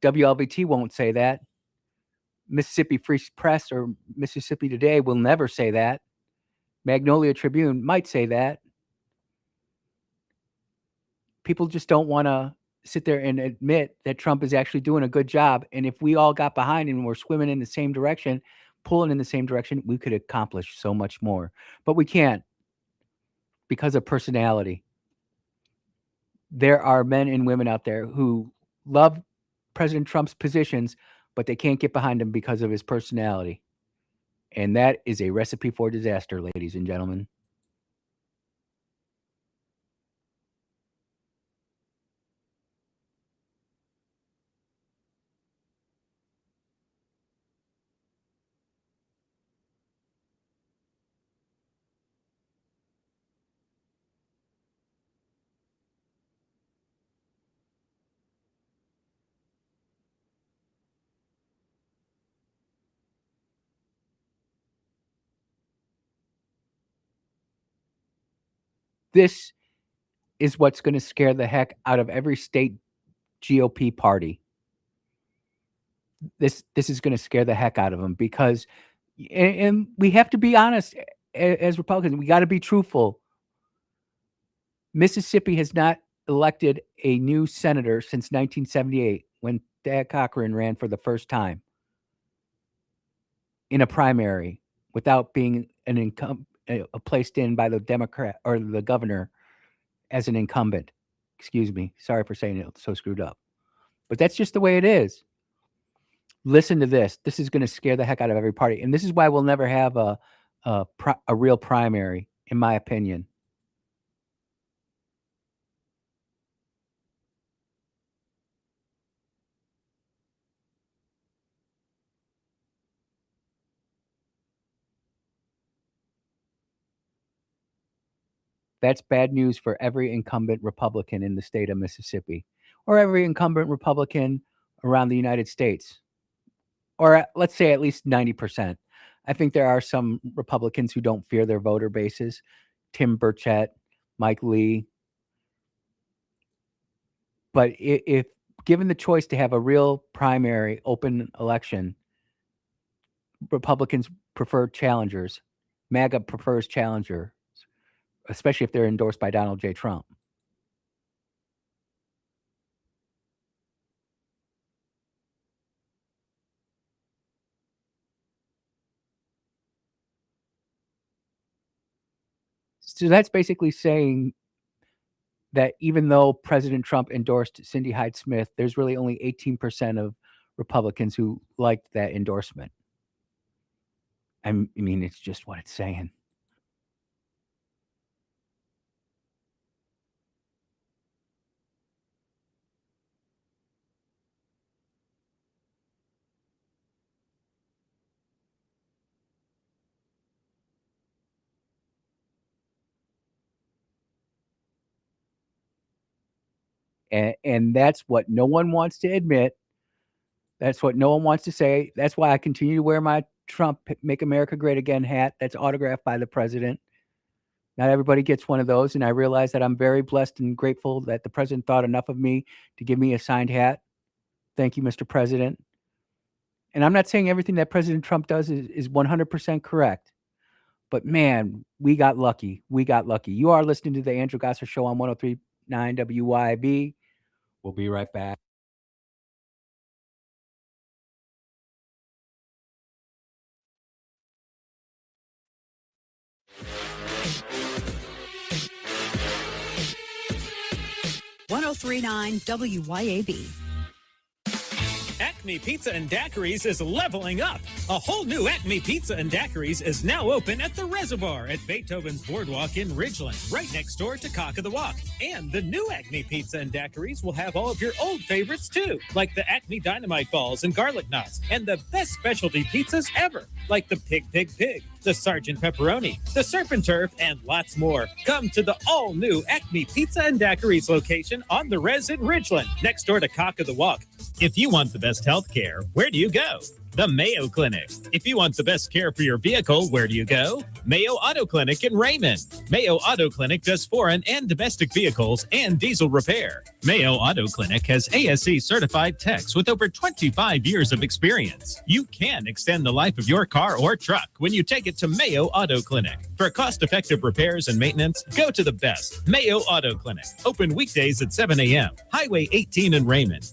WLBT won't say that. Mississippi Free Press or Mississippi Today will never say that. Magnolia Tribune might say that. People just don't want to sit there and admit that Trump is actually doing a good job. And if we all got behind him and we're swimming in the same direction, pulling in the same direction, we could accomplish so much more. But we can't because of personality. There are men and women out there who love President Trump's positions, but they can't get behind him because of his personality. And that is a recipe for disaster, ladies and gentlemen. This is what's going to scare the heck out of every state GOP party. This is going to scare the heck out of them because, and we have to be honest as Republicans, we got to be truthful. Mississippi has not elected a new senator since 1978 when Thad Cochran ran for the first time in a primary without being placed in by the Democrat or the governor as an incumbent. Excuse me. Sorry for saying it so screwed up. But that's just the way it is. Listen to this. This is going to scare the heck out of every party. And this is why we'll never have a real primary, in my opinion. That's bad news for every incumbent Republican in the state of Mississippi, or every incumbent Republican around the United States, or let's say at least 90%. I think there are some Republicans who don't fear their voter bases. Tim Burchett, Mike Lee. But if given the choice to have a real primary open election, Republicans prefer challengers. MAGA prefers challengers, especially if they're endorsed by Donald J. Trump. So that's basically saying that even though President Trump endorsed Cindy Hyde-Smith, there's really only 18% of Republicans who liked that endorsement. I mean, it's just what it's saying. And that's what no one wants to admit. That's what no one wants to say. That's why I continue to wear my Trump Make America Great Again hat that's autographed by the president. Not everybody gets one of those, and I realize that I'm very blessed and grateful that the president thought enough of me to give me a signed hat. Thank you, Mr. President. And I'm not saying everything that President Trump does is 100% correct. But man, we got lucky. We got lucky. You are listening to the Andrew Gosser Show on 103.9 WYAB. We'll be right back. .9 WYAB. At Acme Pizza and Daiquiris is leveling up. A whole new Acme Pizza and Daiquiris is now open at the Reservoir at Beethoven's Boardwalk in Ridgeland, right next door to Cock of the Walk. And the new Acme Pizza and Daiquiris will have all of your old favorites too, like the Acme Dynamite Balls and Garlic Knots, and the best specialty pizzas ever, like the Pig, the Sergeant Pepperoni, the Surf and Turf, and lots more. Come to the all-new Acme Pizza and Daiquiris location on the Res in Ridgeland, next door to Cock of the Walk. If you want the best health care, where do you go? The Mayo Clinic. If you want the best care for your vehicle, where do you go? Mayo Auto Clinic in Raymond. Mayo Auto Clinic does foreign and domestic vehicles and diesel repair. Mayo Auto Clinic has ASE certified techs with over 25 years of experience. You can extend the life of your car or truck when you take it to Mayo Auto Clinic. For cost-effective repairs and maintenance, go to the best, Mayo Auto Clinic. Open weekdays at 7 a.m. Highway 18 in Raymond.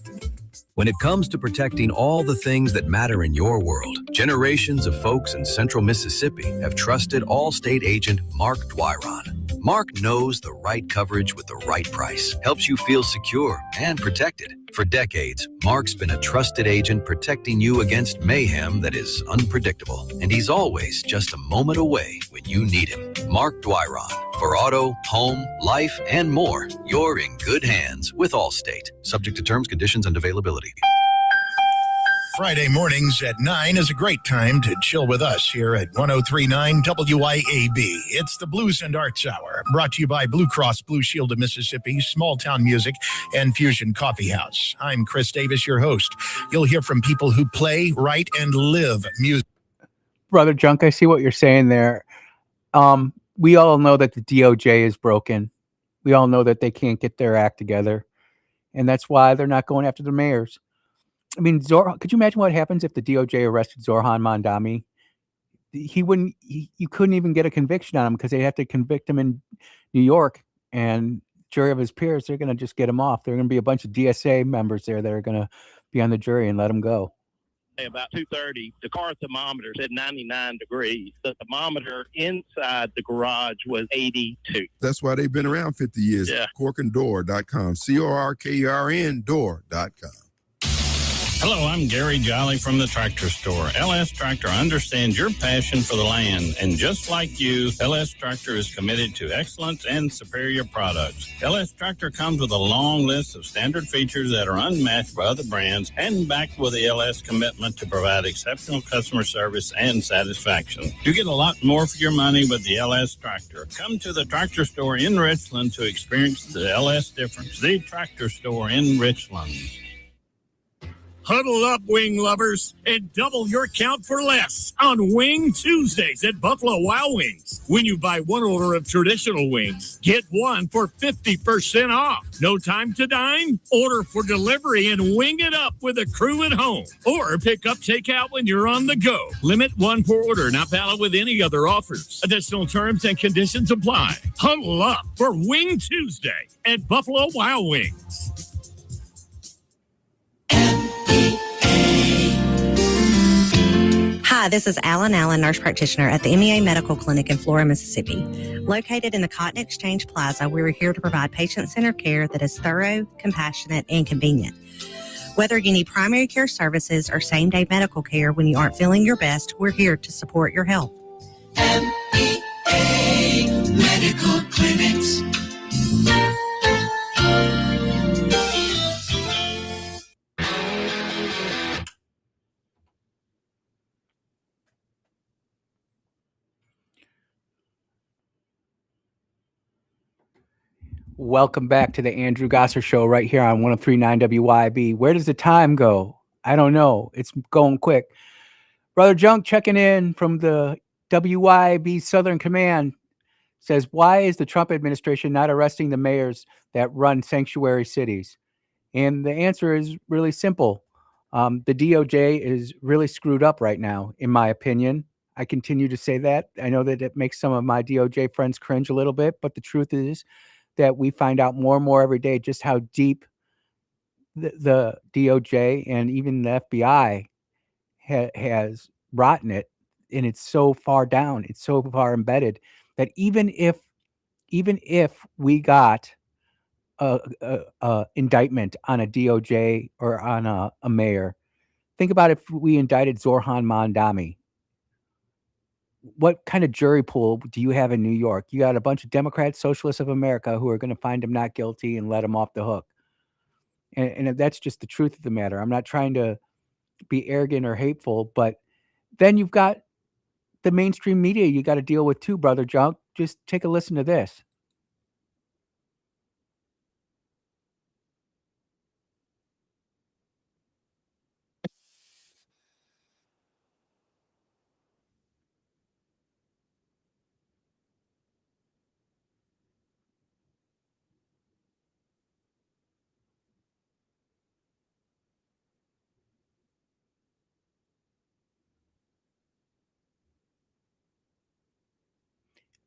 When it comes to protecting all the things that matter in your world, generations of folks in central Mississippi have trusted Allstate agent Mark Dwyron. Mark knows the right coverage with the right price, helps you feel secure and protected. For decades, Mark's been a trusted agent protecting you against mayhem that is unpredictable. And he's always just a moment away when you need him. Mark Dwyron. For auto, home, life, and more, you're in good hands with Allstate. Subject to terms, conditions, and availability. Friday mornings at 9 is a great time to chill with us here at 103.9 WYAB. It's the Blues and Arts Hour, brought to you by Blue Cross Blue Shield of Mississippi, Small Town Music, and Fusion Coffee House. I'm Chris Davis, your host. You'll hear from people who play, write, and live music. Brother Junk, I see what you're saying there. We all know that the DOJ is broken. We all know that they can't get their act together. And that's why they're not going after the mayors. I mean, could you imagine what happens if the DOJ arrested Zorhan Mandami? You couldn't even get a conviction on him because they have to convict him in New York, and jury of his peers, they're going to just get him off. There are going to be a bunch of DSA members there that are going to be on the jury and let him go. About 2:30, the car thermometer said 99 degrees. The thermometer inside the garage was 82. That's why they've been around 50 years. Yeah. Corkanddoor.com. CORKERN door.com. Hello, I'm Gary Jolly from the Tractor Store. LS Tractor understands your passion for the land, and just like you, LS Tractor is committed to excellence and superior products. LS Tractor comes with a long list of standard features that are unmatched by other brands and backed with the LS commitment to provide exceptional customer service and satisfaction. You get a lot more for your money with the LS Tractor. Come to the Tractor Store in Richland to experience the LS difference. The Tractor Store in Richland. Huddle up, wing lovers, and double your count for less on Wing Tuesdays at Buffalo Wild Wings. When you buy one order of traditional wings, get one for 50% off. No time to dine? Order for delivery and wing it up with a crew at home. Or pick up takeout when you're on the go. Limit one per order, not valid with any other offers. Additional terms and conditions apply. Huddle up for Wing Tuesday at Buffalo Wild Wings. Hi, this is Alan Allen, nurse practitioner at the MEA Medical Clinic in Flora, Mississippi. Located in the Cotton Exchange Plaza, we're here to provide patient-centered care that is thorough, compassionate, and convenient. Whether you need primary care services or same-day medical care when you aren't feeling your best, we're here to support your health. MEA Medical Clinics. Welcome back to the Andrew Gosser Show right here on 103.9 WYAB. Where does the time go? I don't know. It's going quick. Brother Junk checking in from the WYAB Southern Command says, why is the Trump administration not arresting the mayors that run sanctuary cities? And the answer is really simple. The DOJ is really screwed up right now, in my opinion. I continue to say that. I know that it makes some of my DOJ friends cringe a little bit, but the truth is that we find out more and more every day just how deep the DOJ and even the FBI has rotten it, and it's so far down, it's so far embedded that even if we got a indictment on a DOJ or on a mayor, Think about if we indicted Zorhan Mandami. What kind of jury pool do you have in New York? You got a bunch of Democrats, Socialists of America, who are going to find him not guilty and let him off the hook. And that's just the truth of the matter. I'm not trying to be arrogant or hateful, but then you've got the mainstream media you got to deal with too, Brother Junk. Just take a listen to this.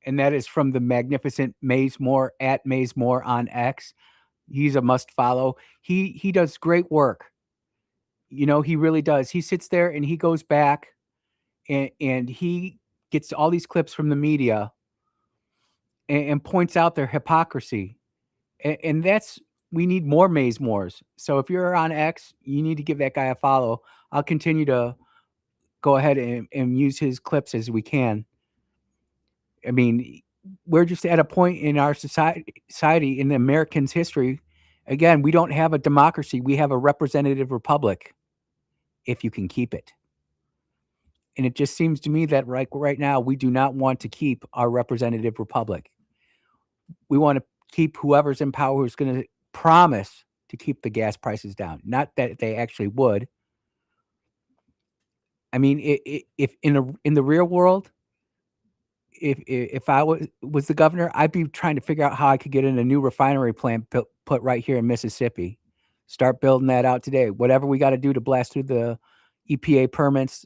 And that is from the magnificent Maze Moore at Maze Moore on X. He's a must follow. He does great work. You know, he really does. He sits there and he goes back and he gets all these clips from the media and points out their hypocrisy. And that's, we need more Maze Moores. So if you're on X, you need to give that guy a follow. I'll continue to go ahead and use his clips as we can. I mean, we're just at a point in our society in Americans' history. Again, we don't have a democracy. We have a representative republic, if you can keep it. And it just seems to me that right now, we do not want to keep our representative republic. We want to keep whoever's in power who's going to promise to keep the gas prices down. Not that they actually would. I mean, if in the real world, if I was the governor, I'd be trying to figure out how I could get in a new refinery plant put right here in Mississippi. Start building that out today. Whatever we got to do to blast through the EPA permits,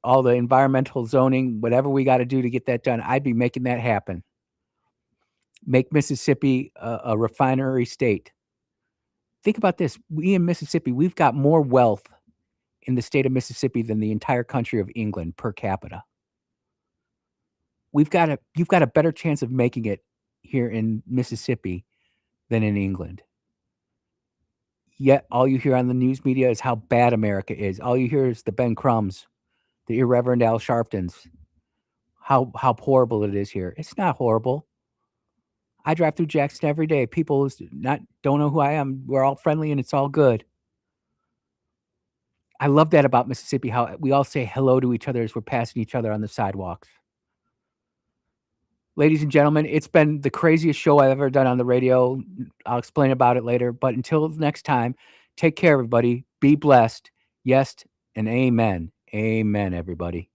all the environmental zoning, whatever we got to do to get that done, I'd be making that happen. Make Mississippi a refinery state. Think about this. We in Mississippi, we've got more wealth in the state of Mississippi than the entire country of England per capita. You've got a better chance of making it here in Mississippi than in England. Yet all you hear on the news media is how bad America is. All you hear is the Ben Crums, the irreverent Al Sharptons, how horrible it is here. It's not horrible. I drive through Jackson every day. People don't know who I am. We're all friendly and it's all good. I love that about Mississippi, how we all say hello to each other as we're passing each other on the sidewalks. Ladies and gentlemen, it's been the craziest show I've ever done on the radio. I'll explain about it later. But until next time, take care, everybody. Be blessed. Yes, and amen. Amen, everybody.